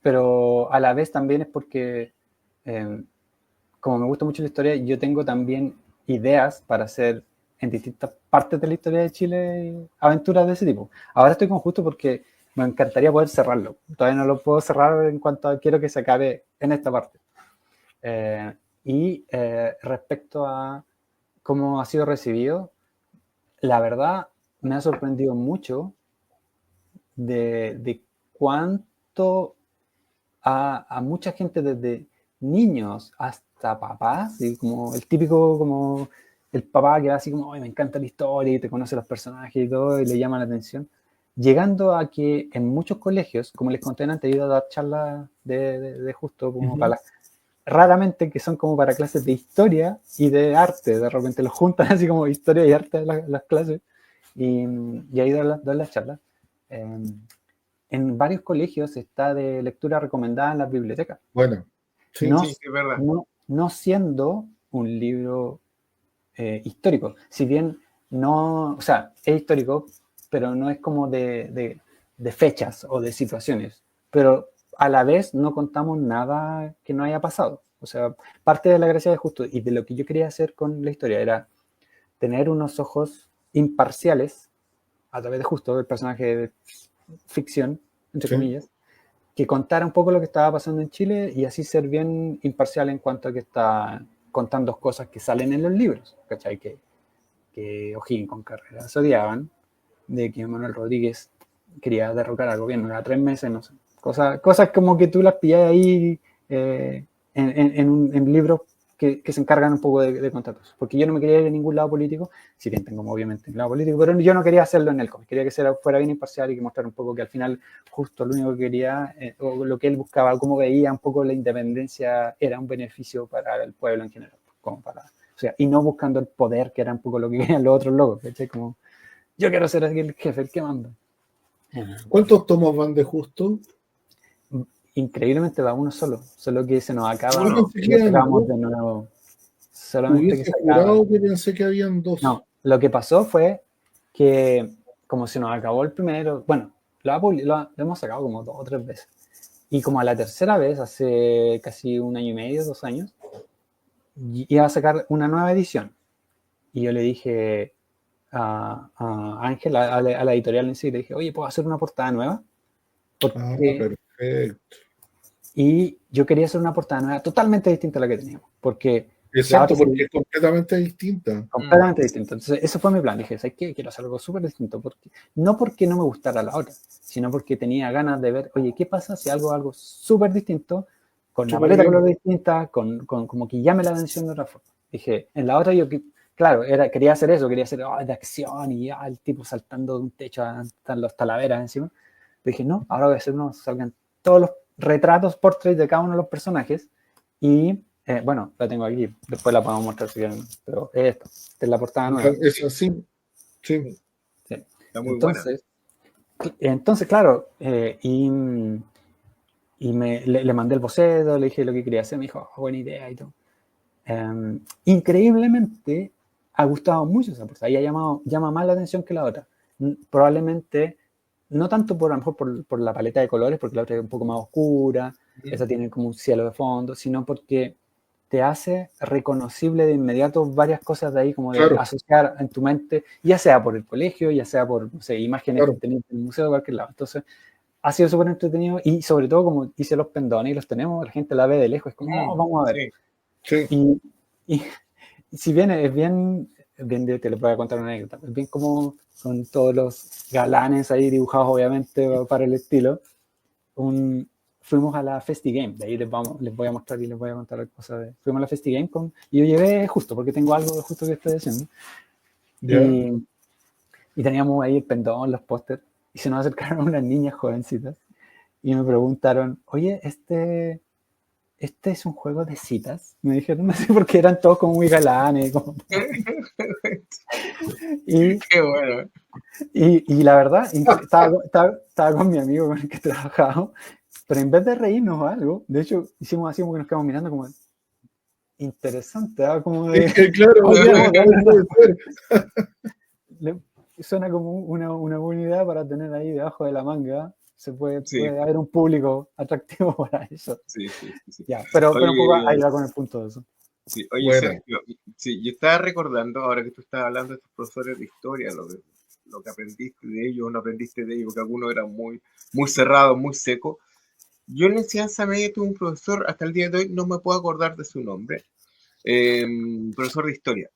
Pero a la vez también es porque, como me gusta mucho la historia, yo tengo también ideas para hacer en distintas partes de la historia de Chile aventuras de ese tipo. Ahora estoy con Justo porque me encantaría poder cerrarlo. Todavía no lo puedo cerrar en cuanto a quiero que se acabe en esta parte. Respecto a cómo ha sido recibido, la verdad me ha sorprendido mucho de cuánto a mucha gente, desde niños hasta papás, y como el típico, como el papá que va así como, me encanta la historia y te conoce los personajes y todo y le llama la atención, llegando a que en muchos colegios, como les conté antes, he ido a dar charlas de Justo como para raramente que son como para clases de historia y de arte, de repente los juntan así como historia y arte las clases, y he ido a dar las charlas. En varios colegios está de lectura recomendada en las bibliotecas. Bueno, sí, es verdad. No siendo un libro histórico, si bien no, o sea, es histórico, pero no es como de fechas o de situaciones, pero a la vez no contamos nada que no haya pasado. O sea, parte de la gracia de Justo y de lo que yo quería hacer con la historia era tener unos ojos imparciales a través de Justo, el personaje de ficción, entre comillas, que contara un poco lo que estaba pasando en Chile y así ser bien imparcial en cuanto a que está contando cosas que salen en los libros, ¿cachai? Que O'Higgins con Carreras odiaban, de que Manuel Rodríguez quería derrocar al gobierno, era 3 meses, no sé. Cosas como que tú las pillas ahí en libros que se encargan un poco de contar eso. Porque yo no me quería ir a ningún lado político, si bien tengo obviamente un lado político, pero yo no quería hacerlo en el cómic, quería que fuera bien imparcial y que mostrara un poco que al final justo lo único que quería, o lo que él buscaba, cómo veía un poco la independencia era un beneficio para el pueblo en general, como para, o sea, y no buscando el poder, que era un poco lo que querían los otros locos, ¿cachai? Como, yo quiero ser el jefe, el que manda. ¿Cuántos tomos van de Justo? Increíblemente va uno solo que se nos acaba Bueno, y lo sacamos de nuevo. Solamente que Hubiese se acaba. jurado que pensé que habían 2. No, lo que pasó fue que como se nos acabó el primero, bueno, lo hemos sacado como 2 o 3 veces. Y como a la tercera vez, hace casi 1 año y medio, 2 años, iba a sacar una nueva edición. Y yo le dije a Ángel, a la editorial en sí, le dije, oye, ¿puedo hacer una portada nueva? Perfecto. Y yo quería hacer una portada nueva totalmente distinta a la que teníamos, porque Exacto, porque es completamente distinta. Completamente distinta. Entonces, ese fue mi plan. Dije, ¿sabes qué? Quiero hacer algo súper distinto. No porque no me gustara la otra, sino porque tenía ganas de ver, oye, ¿qué pasa si hago algo súper distinto, con una paleta de color distinta, con como que llame la atención de otra forma? Dije, en la otra yo, claro, quería hacer eso, quería hacer de acción y el tipo saltando de un techo hasta los talaveras encima. Dije, no, ahora voy a hacer salgan todos los retratos, portraits de cada uno de los personajes y bueno, la tengo aquí, después la podemos mostrar si quieren, pero esta es la portada nueva. Es así, sí. Está muy buena. Entonces, claro, y le mandé el boceto, le dije lo que quería hacer, me dijo, buena idea y todo. Increíblemente ha gustado mucho esa portada y llama más la atención que la otra. Probablemente, no tanto a lo mejor por la paleta de colores, porque la otra es un poco más oscura, esa tiene como un cielo de fondo, sino porque te hace reconocible de inmediato varias cosas de ahí, como de asociar en tu mente, ya sea por el colegio, ya sea por, no sé, imágenes que tenías en el museo, de cualquier lado. Entonces, ha sido súper entretenido y sobre todo como hice los pendones y los tenemos, la gente la ve de lejos, es como, oh, vamos a ver. Sí. Y si bien es bien, te les voy a contar una anécdota, es bien como con todos los galanes ahí dibujados obviamente para el estilo, fuimos a la Festigame, de ahí les voy a mostrar y les voy a contar cosas fuimos a la Festigame y yo llevé Justo, porque tengo algo de Justo que estoy haciendo. Y teníamos ahí el pendón, los pósters, y se nos acercaron unas niñas jovencitas y me preguntaron, oye, ¿este es un juego de citas? Me dijeron así porque eran todos como muy galanes. Qué bueno. Y la verdad, estaba con mi amigo con el que trabajaba, pero en vez de reírnos o algo, de hecho, hicimos así como que nos quedamos mirando como interesante, ¿eh? Como de... Claro, suena como una buena idea para tener ahí debajo de la manga. Puede haber un público atractivo para eso. Sí. Ya, pero un poco ahí va con el punto de eso. Sí, oye, Sergio, yo estaba recordando, ahora que tú estabas hablando de estos profesores de historia, lo que aprendiste de ellos, no aprendiste de ellos, porque algunos eran muy cerrados, muy secos. Yo en la enseñanza media tuve un profesor, hasta el día de hoy no me puedo acordar de su nombre, profesor de historia.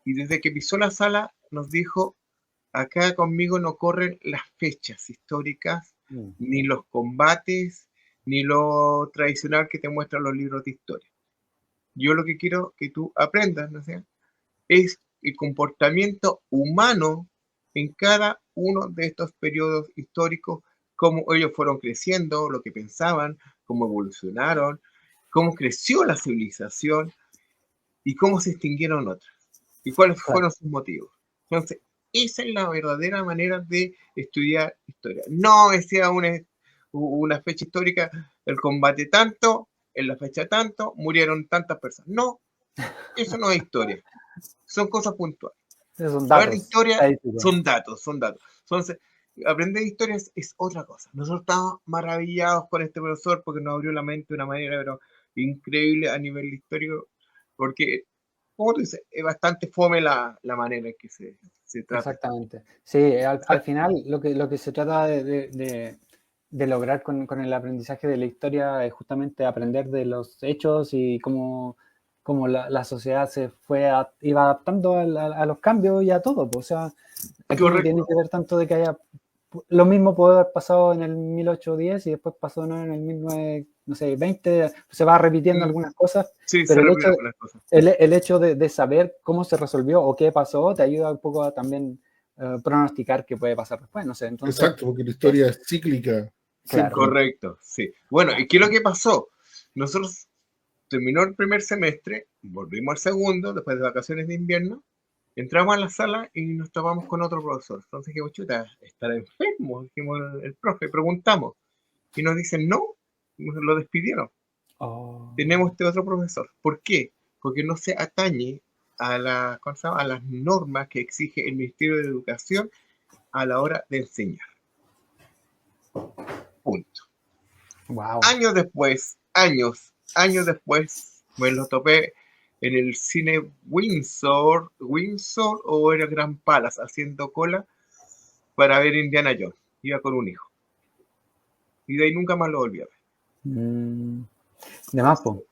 Y desde que pisó la sala nos dijo, acá conmigo no corren las fechas históricas, ni los combates, ni lo tradicional que te muestran los libros de historia. Yo lo que quiero que tú aprendas, ¿no sé?, es el comportamiento humano en cada uno de estos periodos históricos, cómo ellos fueron creciendo, lo que pensaban, cómo evolucionaron, cómo creció la civilización y cómo se extinguieron otras y cuáles fueron sus motivos. Entonces, esa es la verdadera manera de estudiar historia. No sea una fecha histórica, el combate tanto, en la fecha tanto, murieron tantas personas. No, eso no es historia. Son cosas puntuales. Son datos. Saber de historia son datos. Entonces, aprender historia es otra cosa. Nosotros estamos maravillados con este profesor porque nos abrió la mente de una manera pero increíble a nivel histórico, porque, como tú dices, es bastante fome la manera en que se trata. Exactamente. Sí, al final lo que se trata de lograr con el aprendizaje de la historia es justamente aprender de los hechos y cómo como la sociedad iba adaptando a los cambios y a todo. Pues, o sea, aquí no tiene que ver tanto de que haya... Lo mismo puede haber pasado en el 1810 y después pasó, ¿no?, en el 1920, se va repitiendo algunas cosas, Sí, pero se repiten algunas cosas. el hecho de saber cómo se resolvió o qué pasó te ayuda un poco a también pronosticar qué puede pasar después, no sé. Entonces, Exacto, porque la historia es cíclica. claro. Correcto, sí. Bueno, ¿y qué es lo que pasó? Nosotros terminó el primer semestre, volvimos al segundo, después de vacaciones de invierno, entramos a la sala y nos topamos con otro profesor. Entonces dijimos, chuta, ¿estará enfermo? Dijimos el profe, preguntamos. Y nos dicen, no, lo despidieron. Oh. Tenemos este otro profesor. ¿Por qué? Porque no se atañe a las normas que exige el Ministerio de Educación a la hora de enseñar. Punto. Wow. Años después, me lo topé en el cine Windsor o era Gran Palace, haciendo cola para ver Indiana Jones. Iba con un hijo. Y de ahí nunca más lo volví a ver. De más, po.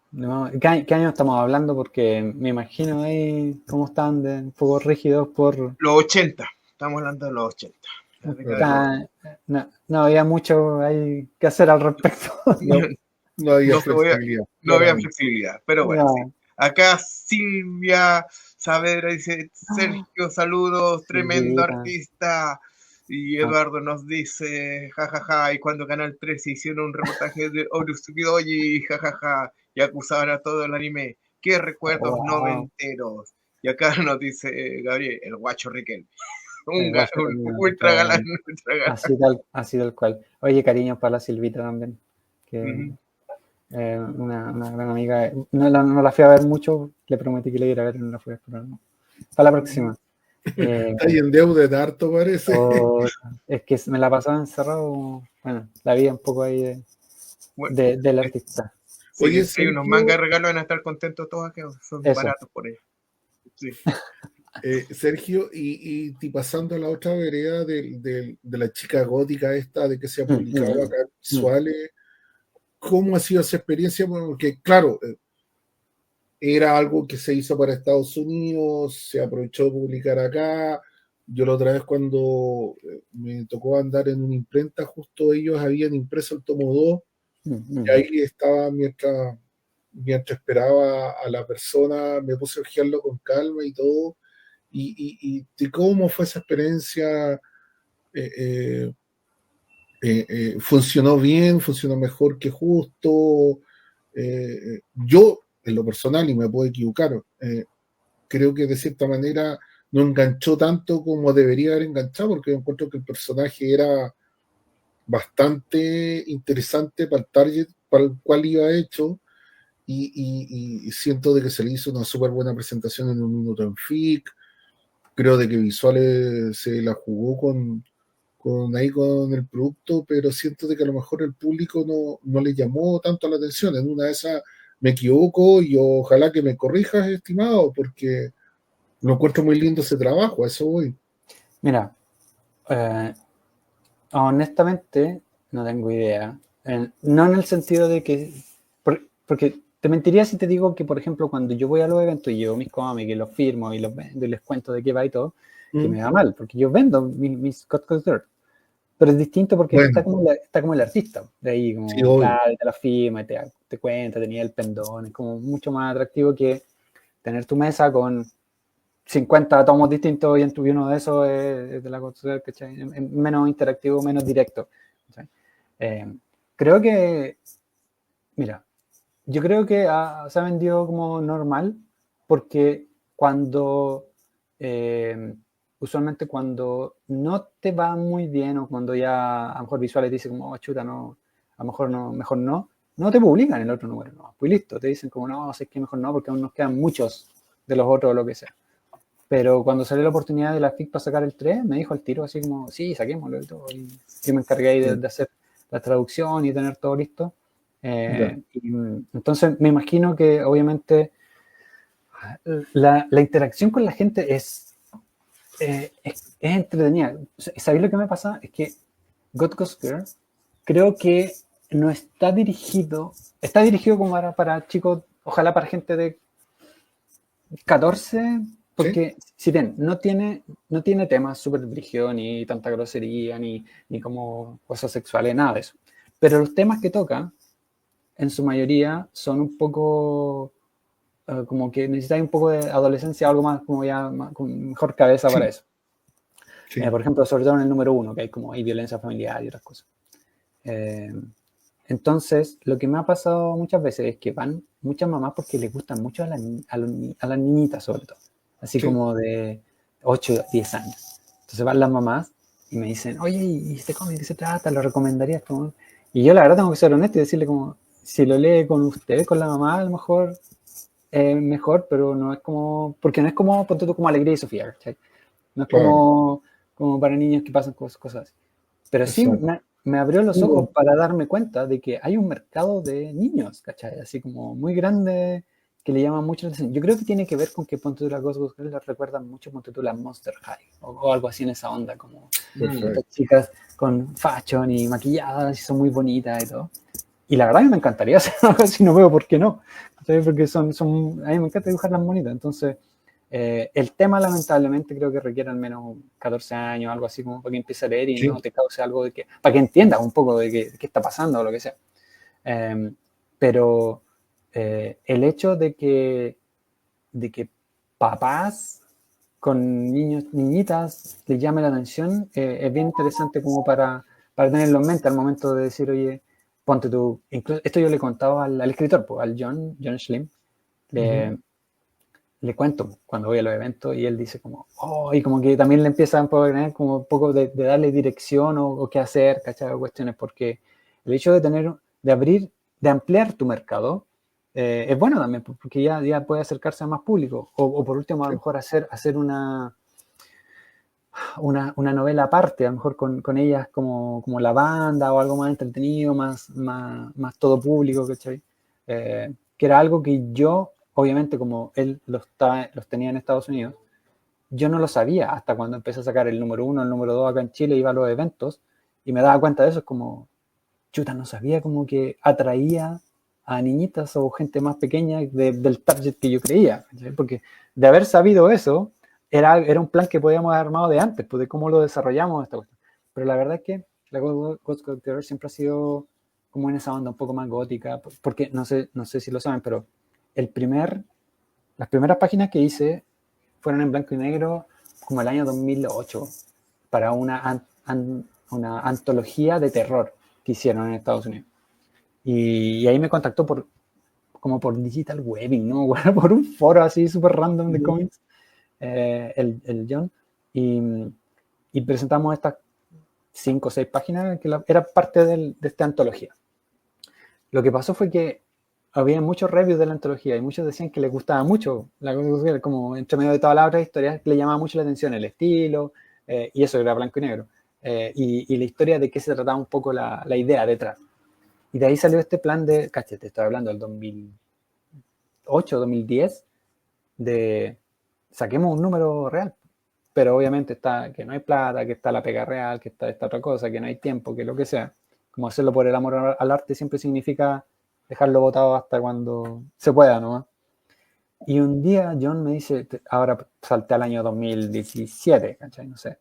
¿Qué año estamos hablando? Porque me imagino ahí cómo están un poco rígidos por... Los 80. Estamos hablando de los 80. No había mucho ahí que hacer al respecto. No había flexibilidad. No había flexibilidad, pero bueno, No. sí. Acá Silvia Saavedra dice, Sergio, saludos, tremendo Silvita. artista. Y Eduardo nos dice, jajaja, y cuando Canal 13 hicieron un reportaje de Orusukidoji, jajaja, y acusaban a todo el anime. Qué recuerdos noventeros. Y acá nos dice Gabriel, el guacho Riquelme. Un ultra galán. Así tal cual. Oye, cariños para la Silvita también. Que, una gran amiga. No la fui a ver mucho, le prometí que le iba a ver, no la fui a ver, pero no. Para la próxima. Está ahí en deuda de harto, parece. Es que me la pasaba encerrado. Bueno, la vida un poco ahí del artista. Sí, Oye, si hay unos mangas de regalo, van a estar contentos todos, que son baratos por ahí. Sí. Sergio, y pasando a la otra vereda de la chica gótica esta, de que se ha publicado acá visuales, ¿cómo ha sido esa experiencia? Porque, claro, era algo que se hizo para Estados Unidos, se aprovechó de publicar acá. Yo la otra vez cuando me tocó andar en una imprenta, justo ellos habían impreso el tomo 2, y ahí estaba mientras esperaba a la persona, me puse a ojearlo con calma y todo. Y cómo fue esa experiencia. Funcionó bien, funcionó mejor que justo. Yo, en lo personal, y me puedo equivocar, creo que de cierta manera no enganchó tanto como debería haber enganchado, porque yo encuentro que el personaje era bastante interesante para el target para el cual iba hecho, y siento de que se le hizo una súper buena presentación en 1 minuto en FIC. Creo de que Visuales se la jugó con el producto, pero siento de que a lo mejor el público no le llamó tanto la atención. En una de esas me equivoco y ojalá que me corrijas, estimado, porque lo encuentro muy lindo ese trabajo, a eso voy. Mira, honestamente no tengo idea. No en el sentido de que... Porque te mentiría si te digo que, por ejemplo, cuando yo voy a los eventos y llevo mis cómics y los firmo y los vendo y les cuento de qué va y todo, que me da mal, porque yo vendo mis God's Dirt. Pero es distinto porque está como el artista. De ahí, como, Sí, claro, te la firma, y te cuenta, tenía el pendón. Es como mucho más atractivo que tener tu mesa con 50 tomos distintos y en tu uno de esos es de la God's Dirt, ¿cachai? Menos interactivo, menos directo. Creo que, mira, yo creo que se ha vendido como normal porque usualmente cuando no te va muy bien o cuando ya a lo mejor Visuales dice como, oh, chuta, no, a lo mejor no, mejor no te publican el otro número, no, pues listo, te dicen como, no, sé que mejor no, porque aún nos quedan muchos de los otros o lo que sea. Pero cuando salió la oportunidad de la FIC para sacar el 3, me dijo al tiro así como, sí, saquémoslo y todo. Y yo me encargué ahí de hacer la traducción y tener todo listo. Y, entonces me imagino que obviamente la interacción con la gente es entretenida. ¿Sabéis lo que me pasa? Es que God's Girl creo que no está dirigido como para chicos, ojalá para gente de 14, porque si bien no tiene temas súper brígidos, ni tanta grosería, ni como cosas sexuales, nada de eso. Pero los temas que toca, en su mayoría, son un poco como que necesitáis un poco de adolescencia, algo más como ya con mejor cabeza para eso. Sí. Por ejemplo, sobre todo en el número 1, que hay violencia familiar y otras cosas. Entonces, lo que me ha pasado muchas veces es que van muchas mamás porque les gustan mucho a las niñitas, sobre todo. Así como de 8, 10 años. Entonces van las mamás y me dicen, oye, ¿y este cómic de qué se trata? ¿Lo recomendarías? Y yo la verdad tengo que ser honesto y decirle como, si lo lee con usted, con la mamá, a lo mejor mejor, pero no es como, porque no es como, ponte tú como Alegría y Sofía, ¿cachai? No es como para niños que pasan cosas así. Pero sí me abrió los ojos para darme cuenta de que hay un mercado de niños, ¿cachai? Así como muy grande, que le llaman mucho la atención. Yo creo que tiene que ver con que ponte tú las Ghost Girls las recuerdan mucho, ponte tú las Monster High, o algo así en esa onda, como estas chicas con fashion y maquilladas y son muy bonitas y todo. Y la verdad que me encantaría hacer algo así, no veo por qué no. ¿Sabes? Porque a mí me encanta dibujar las monitas. Entonces, el tema lamentablemente creo que requiere al menos 14 años, algo así como para que empiece a leer y no te cause algo de que, para que entiendas un poco de qué está pasando o lo que sea. Pero el hecho de que papás con niños, niñitas les llame la atención es bien interesante como para tenerlo en mente al momento de decir, oye, ponte tú, incluso, esto yo le contaba al escritor, pues, al John Schlim, le cuento cuando voy a los eventos y él dice como, y como que también le empieza a poner como un poco de darle dirección o qué hacer, ¿cachai? O cuestiones, porque el hecho de ampliar tu mercado es bueno también, porque ya puede acercarse a más público, o por último a lo mejor hacer una novela aparte, a lo mejor con ellas como la banda o algo más entretenido, más todo público, ¿cachai? Que era algo que yo, obviamente, como él los tenía en Estados Unidos, yo no lo sabía hasta cuando empecé a sacar el número 1, el número 2 acá en Chile, iba a los eventos y me daba cuenta de eso, es como, chuta, no sabía como que atraía a niñitas o gente más pequeña del target que yo creía, ¿cachai? Porque de haber sabido eso, era un plan que podíamos haber armado de antes, pues de cómo lo desarrollamos esta cuestión. Pero la verdad es que la Ghost Girl siempre ha sido como en esa onda un poco más gótica, porque no sé si lo saben, pero las primeras páginas que hice fueron en blanco y negro como el año 2008 para una antología de terror que hicieron en Estados Unidos. Y ahí me contactó por Digital Webbing, ¿no? Por un foro así súper random de cómics, el John, y presentamos estas 5 o 6 páginas que era parte de esta antología. Lo que pasó fue que había muchos reviews de la antología y muchos decían que les gustaba mucho, como entre medio de todas las otras historias, le llamaba mucho la atención el estilo, y eso era blanco y negro, y la historia de qué se trataba un poco la idea detrás. Y de ahí salió este plan de, te estoy hablando del 2008, 2010, de saquemos un número real. Pero obviamente está que no hay plata, que está la pega real, que está esta otra cosa, que no hay tiempo, que lo que sea. Como hacerlo por el amor al arte siempre significa dejarlo botado hasta cuando se pueda, ¿no? Y un día John me dice, ahora salté al año 2017, ¿cachai? No sé.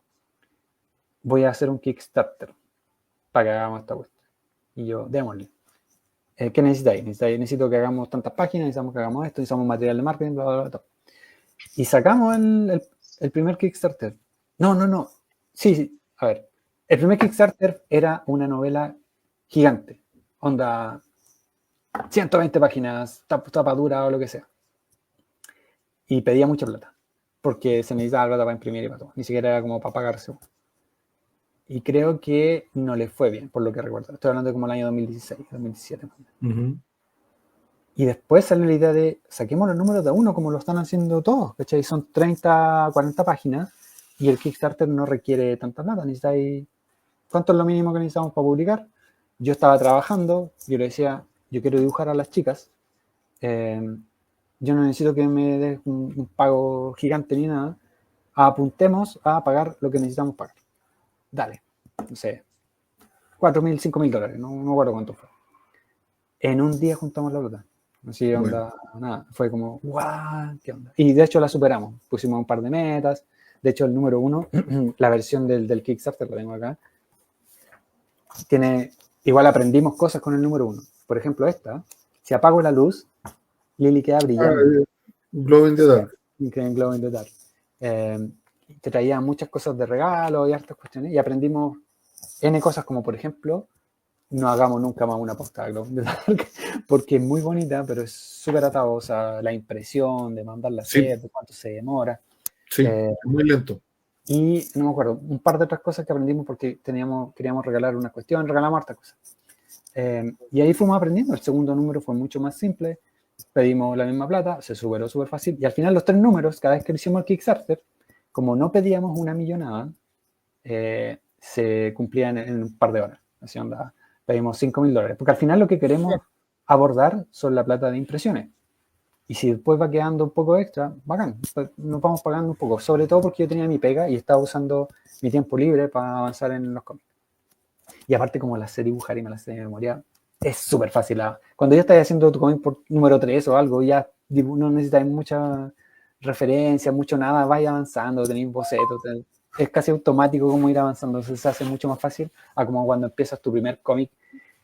Voy a hacer un Kickstarter para que hagamos esta cuestión. Y yo, démosle. ¿Qué necesitáis? Necesito que hagamos tantas páginas, necesitamos que hagamos esto, necesitamos material de marketing, bla, bla, bla, bla. Y sacamos el primer Kickstarter. No. Sí. A ver. El primer Kickstarter era una novela gigante. Onda 120 páginas, tapa dura o lo que sea. Y pedía mucha plata. Porque se necesitaba plata para imprimir y para todo. Ni siquiera era como para pagarse. Y creo que no le fue bien, por lo que recuerdo. Estoy hablando de como el año 2016, 2017. Y después salió la idea de saquemos los números de uno como lo están haciendo todos, ¿cachai? Son 30, 40 páginas y el Kickstarter no requiere tanta plata. Necesitáis, ¿cuánto es lo mínimo que necesitamos para publicar? Yo estaba trabajando, yo le decía, yo quiero dibujar a las chicas, yo no necesito que me des un pago gigante ni nada, apuntemos a pagar lo que necesitamos pagar. Dale, no sé, $4,000, $5,000, no me acuerdo cuánto fue. En un día juntamos la plata. Así, onda, nada. Fue como, ¡guau! ¿Qué onda? Y de hecho la superamos. Pusimos un par de metas. De hecho, el número 1, la versión del Kickstarter, la tengo acá, tiene, igual aprendimos cosas con el número 1. Por ejemplo, esta, si apago la luz, Lily queda brillando. Glow in the Dark. En Glow in the Dark. Te traía muchas cosas de regalo y hartas cuestiones. Y aprendimos N cosas como, por ejemplo, no hagamos nunca más una postada Glow in the Dark, porque es muy bonita, pero es súper atadosa. La impresión de mandarla a hacer, de cuánto se demora. Sí, muy lento. Y no me acuerdo, un par de otras cosas que aprendimos porque queríamos regalar una cuestión, regalamos hartas cosas. Y ahí fuimos aprendiendo. El segundo número fue mucho más simple. Pedimos la misma plata, se superó súper fácil. Y al final los 3 números, cada vez que hicimos el Kickstarter, como no pedíamos una millonada, se cumplían en un par de horas. Así onda, pedimos $5.000. Porque al final lo que queremos abordar son la plata de impresiones. Y si después va quedando un poco extra, bacán, nos vamos pagando un poco. Sobre todo porque yo tenía mi pega y estaba usando mi tiempo libre para avanzar en los cómics. Y aparte, como la sé dibujar y me la sé de memoria, es súper fácil. Cuando ya estás haciendo tu cómic por número 3 o algo, ya no necesitas mucha referencia, mucho nada, vais avanzando, tenéis bocetos. Es casi automático como ir avanzando. Entonces se hace mucho más fácil a como cuando empiezas tu primer cómic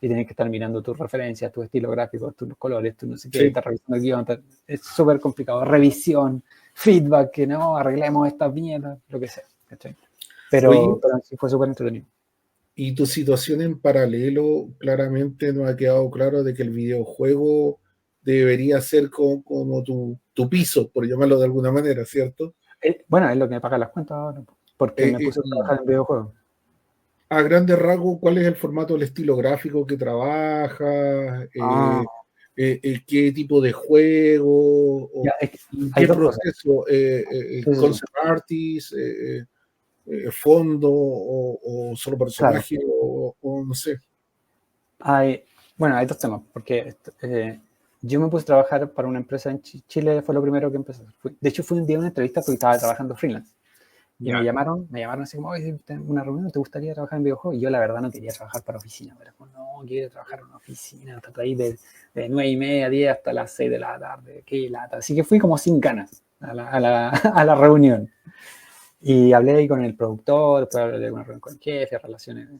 y tienes que estar mirando tus referencias, tu estilo gráfico, tus colores, tu no sé qué, estás revisando el guión. Es súper complicado. Revisión, feedback, que no, arreglemos estas viñetas, lo que sea. ¿Cachai? Pero sí fue súper entretenido. Y tu situación en paralelo, claramente nos ha quedado claro de que el videojuego debería ser como tu piso, por llamarlo de alguna manera, ¿cierto? Bueno, es lo que me paga las cuentas ahora, porque me puse a trabajar en videojuegos. A grandes rasgos, ¿cuál es el formato, el estilo gráfico que trabajas? ¿Qué tipo de juego? ¿Qué proceso? ¿Concept artist? ¿Fondo? ¿O solo personaje? Claro. O no sé. Hay 2 temas, porque yo me puse a trabajar para una empresa en Chile, fue lo primero que empecé. De hecho, fui un día a una entrevista porque estaba trabajando freelance. Y me llamaron así como, oye, una reunión, ¿te gustaría trabajar en videojuegos? Y yo la verdad no quería trabajar para oficina, pero no, quiero trabajar en una oficina, hasta ahí de 9:30 a 10 hasta las 6 de la tarde, qué lata. Así que fui como sin ganas a la reunión. Y hablé ahí con el productor, después hablé con una reunión con el jefe, relaciones,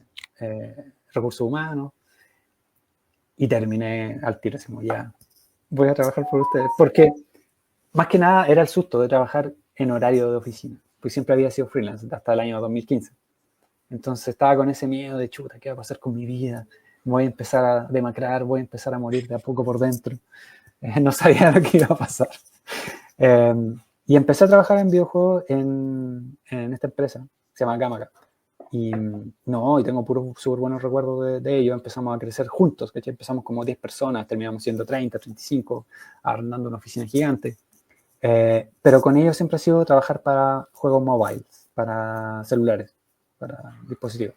recursos humanos, y terminé al tiro, así como ya, voy a trabajar por ustedes. Porque más que nada era el susto de trabajar en horario de oficina. Pues siempre había sido freelance hasta el año 2015. Entonces estaba con ese miedo de chuta, ¿qué va a pasar con mi vida? Voy a empezar a demacrar, voy a empezar a morir de a poco por dentro. No sabía lo que iba a pasar. Y empecé a trabajar en videojuegos en esta empresa, se llama Gamaka. Y tengo puros súper buenos recuerdos de ello. Empezamos a crecer juntos, ¿cachai? Empezamos como 10 personas, terminamos siendo 30, 35, arrendando una oficina gigante. Pero con ellos siempre ha sido trabajar para juegos móviles, para celulares, para dispositivos.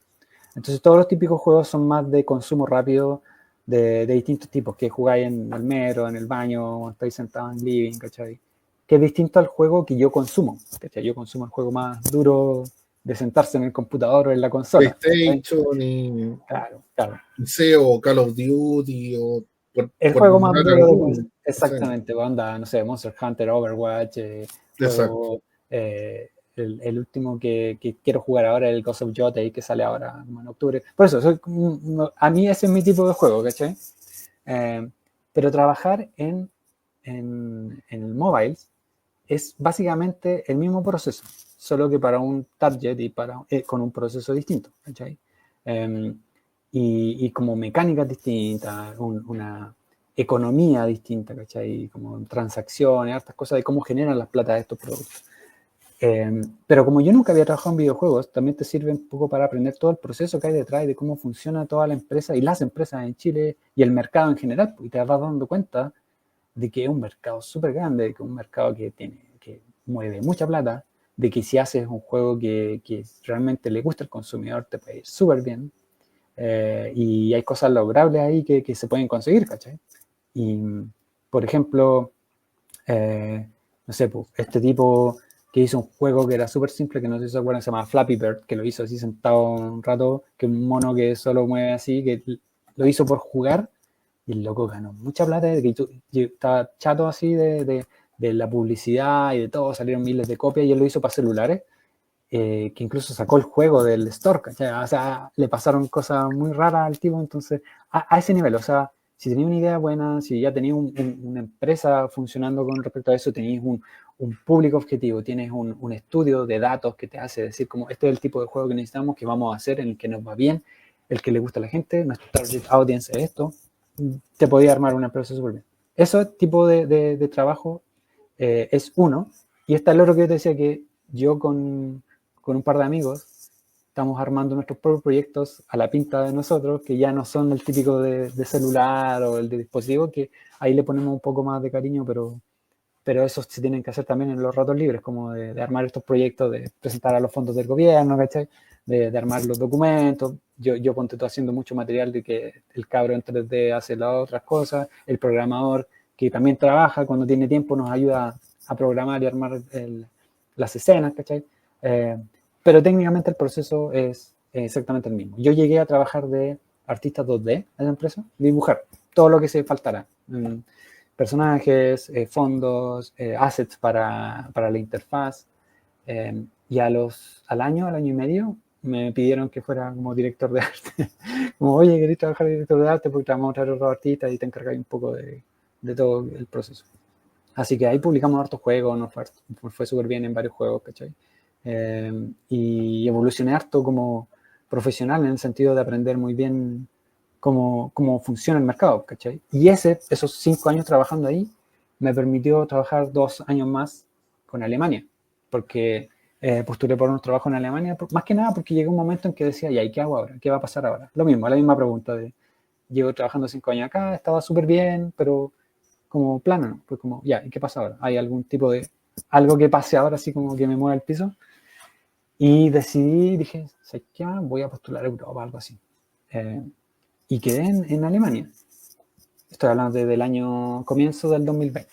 Entonces todos los típicos juegos son más de consumo rápido, de distintos tipos, que jugáis en el metro, en el baño, estáis sentados en el living, ¿cachai? Que es distinto al juego que yo consumo, ¿cachai? Yo consumo el juego más duro de sentarse en el computador o en la consola. PlayStation y claro. o Call of Duty o el juego más duro, exactamente, onda, no sé, Monster Hunter, Overwatch, o, el último que quiero jugar ahora es el Ghost of Yotei, que sale ahora en octubre. Por eso, a mí ese es mi tipo de juego, ¿cachai? Pero trabajar en el mobile es básicamente el mismo proceso, solo que para un target y con un proceso distinto, ¿cachai? Y como mecánicas distintas, una economía distinta, ¿cachai? Como transacciones, hartas cosas de cómo generan las plata de estos productos. Pero como yo nunca había trabajado en videojuegos, también te sirve un poco para aprender todo el proceso que hay detrás de cómo funciona toda la empresa y las empresas en Chile y el mercado en general, y te vas dando cuenta de que es un mercado súper grande, de que es un mercado que mueve mucha plata, de que si haces un juego que realmente le gusta al consumidor, te puede ir súper bien. Y hay cosas logrables ahí que se pueden conseguir, ¿cachai? Y, por ejemplo, no sé, pues, este tipo que hizo un juego que era súper simple, que no sé si se acuerdan, se llama Flappy Bird, que lo hizo así sentado un rato, que un mono que solo mueve así, que lo hizo por jugar, Y el loco ganó mucha plata, de que yo estaba chato así de la publicidad y de todo, salieron miles de copias y él lo hizo para celulares, que incluso sacó el juego del store, ¿cachai? O sea, le pasaron cosas muy raras al tipo, entonces, a ese nivel, o sea, si tenías una idea buena, si ya tenías una empresa funcionando con respecto a eso, tenías un público objetivo, tienes un estudio de datos que te hace decir como este es el tipo de juego que necesitamos, que vamos a hacer, en el que nos va bien, el que le gusta a la gente, nuestro target audience es esto, te podía armar una empresa súper bien. Ese tipo de trabajo es uno, y está el otro que yo te decía que yo con un par de amigos estamos armando nuestros propios proyectos a la pinta de nosotros, que ya no son el típico de celular o el de dispositivo, que ahí le ponemos un poco más de cariño, pero eso se tienen que hacer también en los ratos libres, como de armar estos proyectos, de presentar a los fondos del gobierno, ¿cachai? De armar los documentos. Yo ponte todo haciendo mucho material de que el cabro en 3D hace las otras cosas, el programador que también trabaja, cuando tiene tiempo nos ayuda a programar y armar las escenas, ¿cachai? Pero técnicamente el proceso es exactamente el mismo. Yo llegué a trabajar de artista 2D en la empresa, dibujar todo lo que se faltara. Personajes, fondos, assets para la interfaz. Y al año y medio, me pidieron que fuera como director de arte. Como, oye, ¿querés trabajar de director de arte? Porque te vamos a traer otros artistas y te encargáis un poco de todo el proceso. Así que ahí publicamos hartos juegos, nos fue súper bien en varios juegos, ¿cachai? Y evolucioné harto como profesional en el sentido de aprender muy bien cómo funciona el mercado, ¿cachai? Y esos 5 años trabajando ahí me permitió trabajar 2 años más con Alemania, porque postulé por unos trabajos en Alemania, más que nada porque llegó un momento en que decía, ya, ¿y qué hago ahora? ¿Qué va a pasar ahora? Lo mismo, la misma pregunta de, llevo trabajando 5 años acá, estaba súper bien, pero como plano, ¿no? Pues como, ya, ¿y qué pasa ahora? ¿Hay algún tipo de, algo que pase ahora así como que me mueva el piso? Y dije, ¿sabes qué? Voy a postular a Europa, algo así. Y quedé en Alemania. Estoy hablando desde el comienzo del 2020.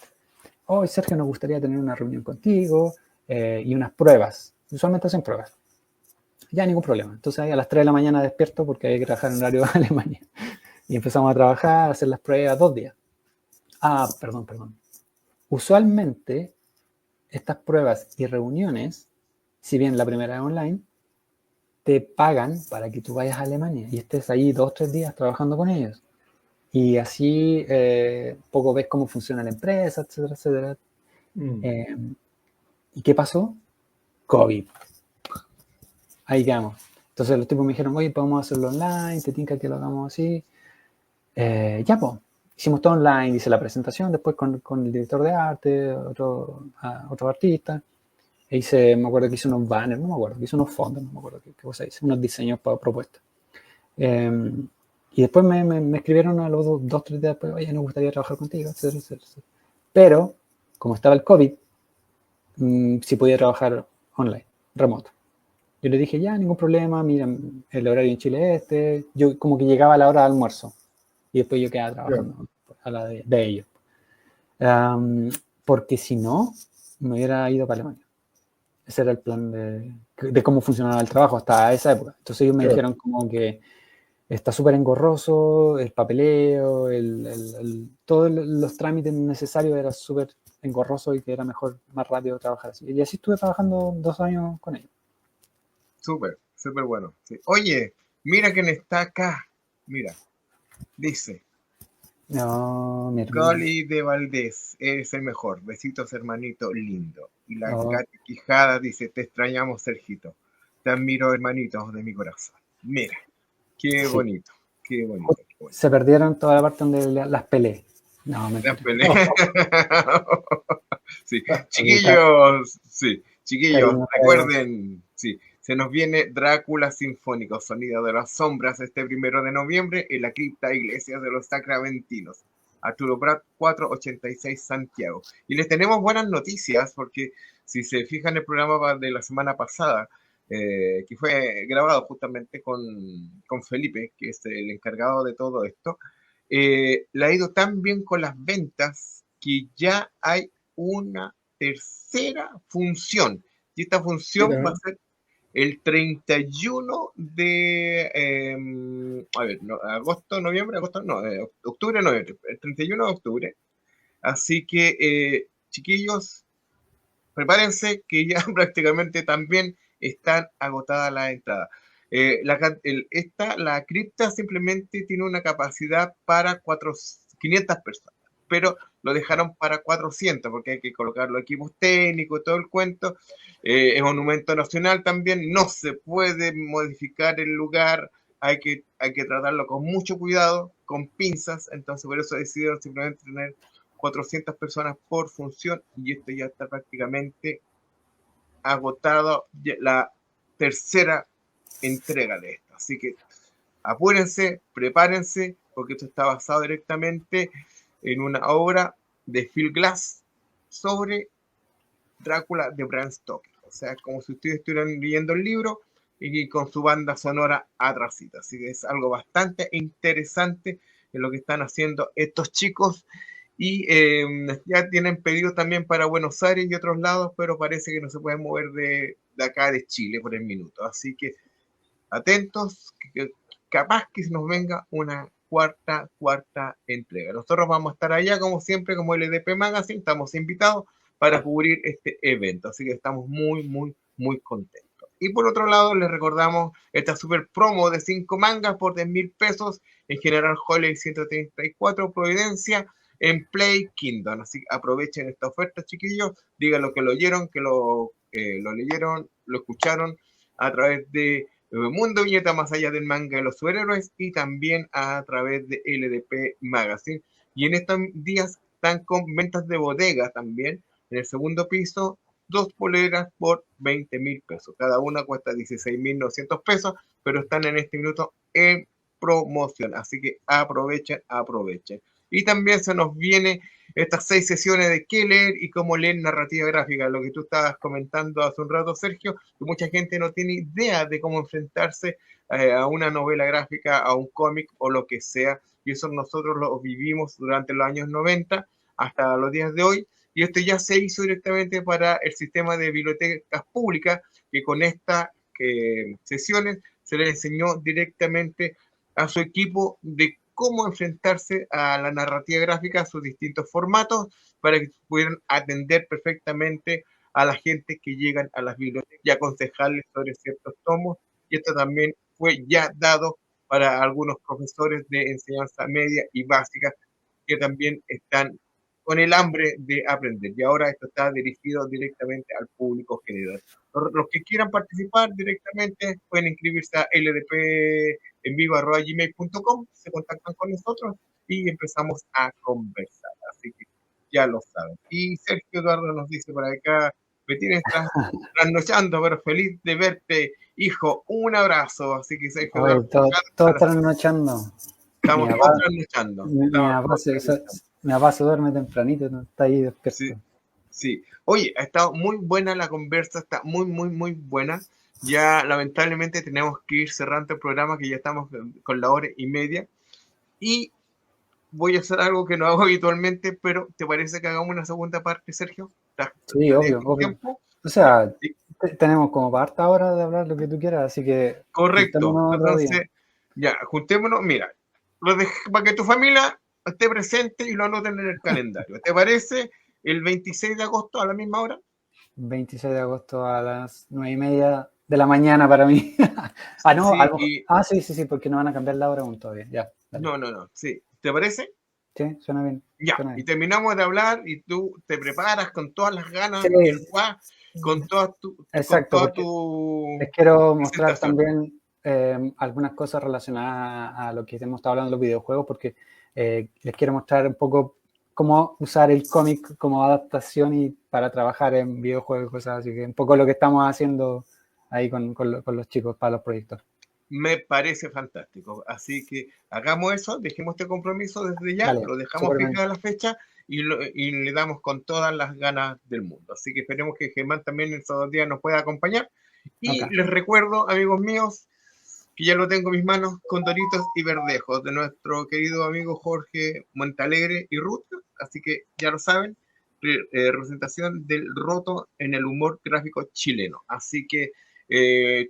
Hoy, Sergio, nos gustaría tener una reunión contigo y unas pruebas. Usualmente hacen pruebas. Ya, ningún problema. Entonces ahí a las 3 de la mañana despierto porque hay que trabajar en horario de Alemania. Y empezamos a trabajar, a hacer las pruebas 2 días. Perdón. Usualmente, estas pruebas y reuniones, si bien la primera es online, te pagan para que tú vayas a Alemania y estés ahí 2 o 3 días trabajando con ellos. Y así poco ves cómo funciona la empresa, etcétera, etcétera. ¿Y qué pasó? COVID. Ahí quedamos. Entonces los tipos me dijeron, oye, podemos hacerlo online, te tinca que lo hagamos así. Ya, pues. Hicimos todo online, hice la presentación, después con el director de arte, otro artista. Me acuerdo que hice unos banners, no me acuerdo, que hice unos fondos, no me acuerdo qué cosa hice, unos diseños para propuestas. Y después me escribieron a los 2 o 3 días después, oye, nos gustaría trabajar contigo, etcétera, etcétera. Pero, como estaba el COVID, sí podía trabajar online, remoto. Yo le dije, ya, ningún problema, mira, el horario en Chile es este. Yo como que llegaba a la hora de almuerzo y después yo quedaba trabajando a la de ellos. Porque si no, me hubiera ido para Alemania. Ese era el plan de cómo funcionaba el trabajo hasta esa época. Entonces ellos me dijeron como que está súper engorroso, el papeleo, todos los trámites necesarios era súper engorroso y que era mejor, más rápido trabajar así. Y así estuve trabajando 2 años con ellos. Súper bueno. Sí. Oye, mira quién está acá. Mira, dice. No, mi hermano. Goli de Valdés, eres el mejor. Besitos, hermanito lindo. Y la Katy Quijada dice, te extrañamos, Sergito. Te admiro, hermanito, de mi corazón. Mira, qué bonito, qué bonito. Se perdieron toda la parte donde las peleé. No, me peleé. Sí, chiquillos, recuerden, sí, se nos viene Drácula Sinfónico, Sonido de las Sombras, este 1 de noviembre en la cripta Iglesia de los Sacramentinos, Arturo Prat 486 Santiago. Y les tenemos buenas noticias porque si se fijan el programa de la semana pasada, que fue grabado justamente con Felipe, que es el encargado de todo esto, le ha ido tan bien con las ventas que ya hay una tercera función. Y esta función va a ser el 31 de, a ver, agosto, noviembre, agosto, no, octubre, noviembre, el 31 de octubre. Así que, chiquillos, prepárense que ya prácticamente también están agotadas las entradas. La cripta simplemente tiene una capacidad para 500 personas, pero lo dejaron para 400 porque hay que colocar los equipos técnicos, todo el cuento. Es monumento nacional también, no se puede modificar el lugar, hay que tratarlo con mucho cuidado, con pinzas, entonces por eso decidieron simplemente tener 400 personas por función y esto ya está prácticamente agotado, la tercera entrega de esto. Así que apúrense, prepárense, porque esto está basado directamente en una obra de Phil Glass sobre Drácula de Bram Stoker. O sea, como si ustedes estuvieran leyendo el libro y con su banda sonora atrásita. Así que es algo bastante interesante en lo que están haciendo estos chicos. Y ya tienen pedidos también para Buenos Aires y otros lados, pero parece que no se pueden mover de acá de Chile por el minuto. Así que atentos, que capaz que nos venga una cuarta entrega. Nosotros vamos a estar allá, como siempre, como LDP Magazine, estamos invitados para cubrir este evento. Así que estamos muy contentos. Y por otro lado, les recordamos esta super promo de 5 mangas por 10.000 pesos en General Holley 134 Providencia en Play Kingdom. Así que aprovechen esta oferta, chiquillos. Digan lo que lo oyeron, que lo leyeron, lo escucharon a través de Mundo Viñeta Más Allá del Manga de los Superhéroes y también a través de LDP Magazine. Y en estos días están con ventas de bodega también. En el segundo piso, 2 poleras por 20.000 pesos. Cada una cuesta 16.900 pesos, pero están en este minuto en promoción. Así que aprovechen. Y también se nos viene estas 6 sesiones de qué leer y cómo leer narrativa gráfica, lo que tú estabas comentando hace un rato, Sergio, que mucha gente no tiene idea de cómo enfrentarse a una novela gráfica, a un cómic o lo que sea, y eso nosotros lo vivimos durante los años 90 hasta los días de hoy, y esto ya se hizo directamente para el sistema de bibliotecas públicas, que con estas sesiones se les enseñó directamente a su equipo de cómo enfrentarse a la narrativa gráfica, a sus distintos formatos, para que pudieran atender perfectamente a la gente que llegan a las bibliotecas y aconsejarles sobre ciertos tomos. Y esto también fue ya dado para algunos profesores de enseñanza media y básica que también están con el hambre de aprender. Y ahora esto está dirigido directamente al público general. Los que quieran participar directamente pueden inscribirse a ldpenvivo@gmail.com, se contactan con nosotros y empezamos a conversar. Así que ya lo saben. Y Sergio Eduardo nos dice por acá, me tienes trasnochando, pero feliz de verte, hijo. Un abrazo. Así que Sergio Oye, Eduardo, todos trasnochando. estamos Mi todos papá- trasnochando. Mi papá se duerme tempranito, no está ahí despierto. Sí. Sí, oye, ha estado muy buena la conversa, está muy buena. Ya lamentablemente tenemos que ir cerrando el programa, que ya estamos con la 1:30. Y voy a hacer algo que no hago habitualmente, pero ¿te parece que hagamos una segunda parte, Sergio? Sí, obvio. Tiempo? O sea, Sí, tenemos como para harta hora de hablar lo que tú quieras, así que correcto. juntémonos otro día. Entonces, ya, juntémonos. Mira, para que tu familia esté presente y lo anoten en el calendario. ¿Te parece el 26 de agosto a la misma hora? 26 de agosto a las 9:30 de la mañana para mí. No, Sí, a lo mejor- sí, porque no van a cambiar la hora aún todavía. Ya, dale. no, sí. ¿Te parece? Sí, suena bien. Ya, Suena y bien. terminamos de hablar y tú te preparas con todas las ganas, Sí. con toda tu, Exacto, con toda porque tu les quiero mostrar presentación. también algunas cosas relacionadas a lo que hemos estado hablando de los videojuegos, porque les quiero mostrar un poco cómo usar el cómic como adaptación y para trabajar en videojuegos y cosas así, que un poco lo que estamos haciendo ahí con los chicos para los proyectos. Me parece fantástico. Así que hagamos eso, dejemos este compromiso desde ya, Dale, lo dejamos súper bien. fijada la fecha y le damos con todas las ganas del mundo. Así que esperemos que Germán también en esos 2 días nos pueda acompañar. Y Ok. les recuerdo, amigos míos, que ya lo tengo en mis manos, Condoritos y Verdejos, de nuestro querido amigo Jorge Montalegre y Ruth. Así que ya lo saben, representación del roto en el humor gráfico chileno. Así que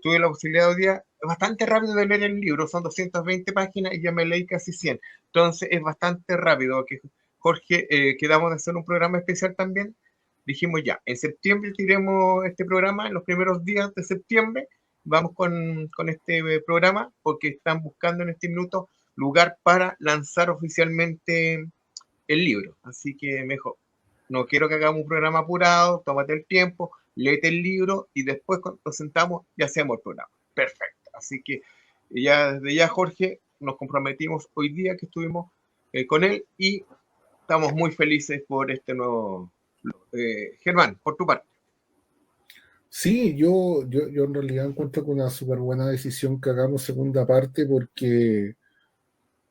tuve la posibilidad hoy día, es bastante rápido de leer el libro, son 220 páginas y ya me leí casi 100. Entonces es bastante rápido. Que Jorge, quedamos de hacer un programa especial también. Dijimos ya, en septiembre tiremos este programa, en los primeros días de septiembre, vamos con este programa, porque están buscando en este minuto lugar para lanzar oficialmente el libro. Así que mejor, no quiero que hagamos un programa apurado, tómate el tiempo, léete el libro y después cuando nos sentamos ya hacemos el programa. Perfecto. Así que ya desde ya, Jorge, nos comprometimos hoy día que estuvimos con él y estamos muy felices por este nuevo... Germán, por tu parte. Sí, yo en realidad encuentro que una súper buena decisión que hagamos segunda parte, porque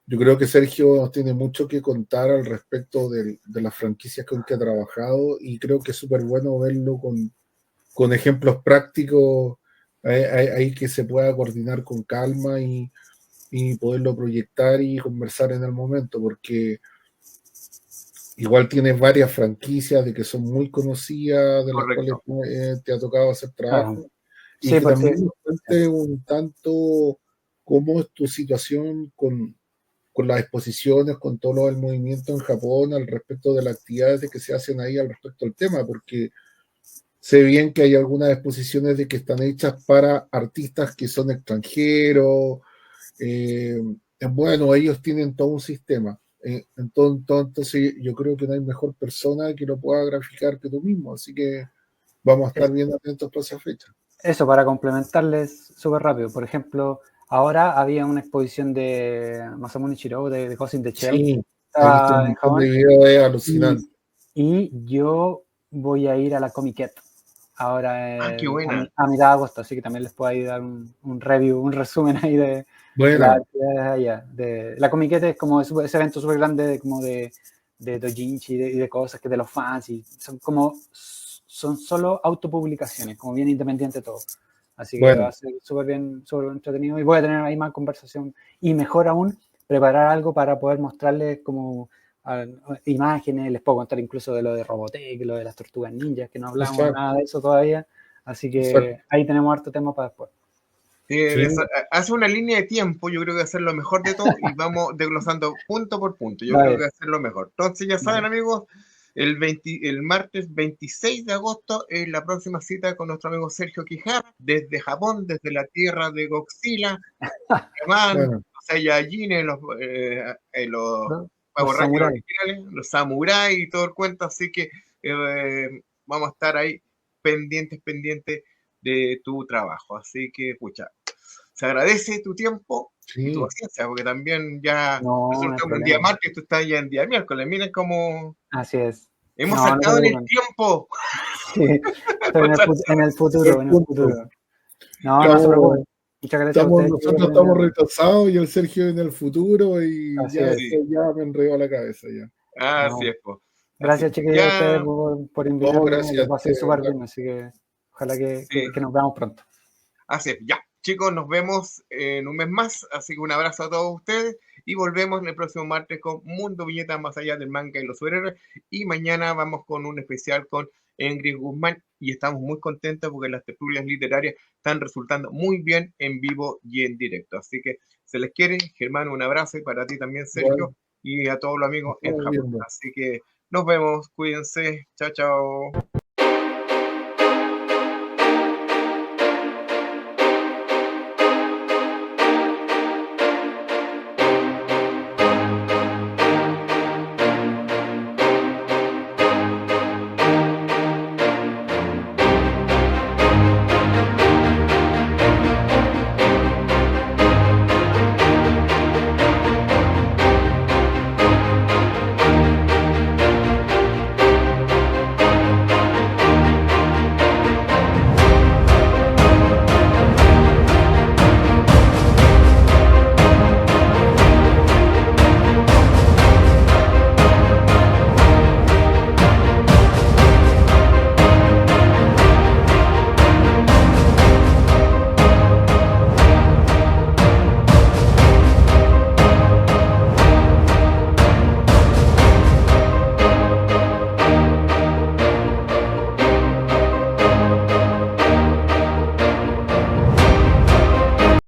yo creo que Sergio nos tiene mucho que contar al respecto de las franquicias con que ha trabajado, y creo que es súper bueno verlo con ejemplos prácticos ahí que se pueda coordinar con calma y poderlo proyectar y conversar en el momento, porque igual tienes varias franquicias de que son muy conocidas, de las Correcto. cuales te ha tocado hacer trabajo, Claro. y Sí, que porque también nos cuente un tanto cómo es tu situación con las exposiciones, con todo el movimiento en Japón al respecto de las actividades que se hacen ahí al respecto del tema, porque sé bien que hay algunas exposiciones de que están hechas para artistas que son extranjeros. Bueno, ellos tienen todo un sistema. Entonces yo creo que no hay mejor persona que lo pueda graficar que tú mismo, así que vamos a estar bien atentos para esa fecha. eso, para complementarles súper rápido. Por ejemplo, ahora había una exposición de Masamune Shirow de Ghost in the Shell. Sí, he visto Estaba un en montón de Japón. videos, es alucinante. Y yo voy a ir a la Comiquet ahora Qué buena. a mitad de agosto, así que también les puedo ahí dar un review, un resumen ahí de Bueno, las actividades allá. La Comiquet es como ese evento súper grande como de doujinshi y de cosas que de los fans, y son solo autopublicaciones, como bien independiente todo. Así que bueno, va a ser súper bien, súper entretenido, y voy a tener ahí más conversación, y mejor aún, preparar algo para poder mostrarles como imágenes, les puedo contar incluso de lo de Robotech, lo de las tortugas ninjas, que no hablamos exacto, nada de eso todavía, así que exacto. ahí tenemos harto tema para después. Sí, Hace una línea de tiempo, yo creo que hacer lo mejor de todo y vamos desglosando punto por punto. Yo creo Vale, que hacer lo mejor. Entonces, ya saben, vale. amigos, el martes 26 de agosto es la próxima cita con nuestro amigo Sergio Quijara, desde Japón, desde la tierra de Godzilla, Germán, bueno, los Saiyajines, los Los Power Rangers samuráis. originales, los Samurai y todo el cuento. Así que vamos a estar ahí pendientes de tu trabajo. Así que, pucha, se agradece tu tiempo y tu sí, paciencia, porque también ya No, no hay resulta que un día problema. martes tú estás ya en día miércoles. Miren cómo Así es. hemos No, no te saltado en el preocupes. tiempo. Sí, estoy en el futuro, buen en el punto. futuro. No, no se Estamos, preocupen. Muchas gracias a ustedes, chicos, nosotros por estamos invitarme. retrasados y el Sergio en el futuro, y Así ya es. Sí, después ya me enredó la cabeza ya. así No. es, po. Así Gracias, que chicos, a ustedes ya, por No, invitarme. gracias Lo a ti, pasé de súper verdad. bien, así que ojalá sí, que nos veamos pronto. así es. Ya, chicos, nos vemos en un mes más. Así que un abrazo a todos ustedes y volvemos el próximo martes con Mundo Viñeta más allá del manga y los superhéroes. Y mañana vamos con un especial con Ingrid Guzmán y estamos muy contentos porque las tertulias literarias están resultando muy bien en vivo y en directo. Así que se les quiere. Germán, un abrazo, y para ti también, Sergio, Igual, y a todos los nos amigos en estamos Japón. viendo. Así que nos vemos, cuídense, chao, chao.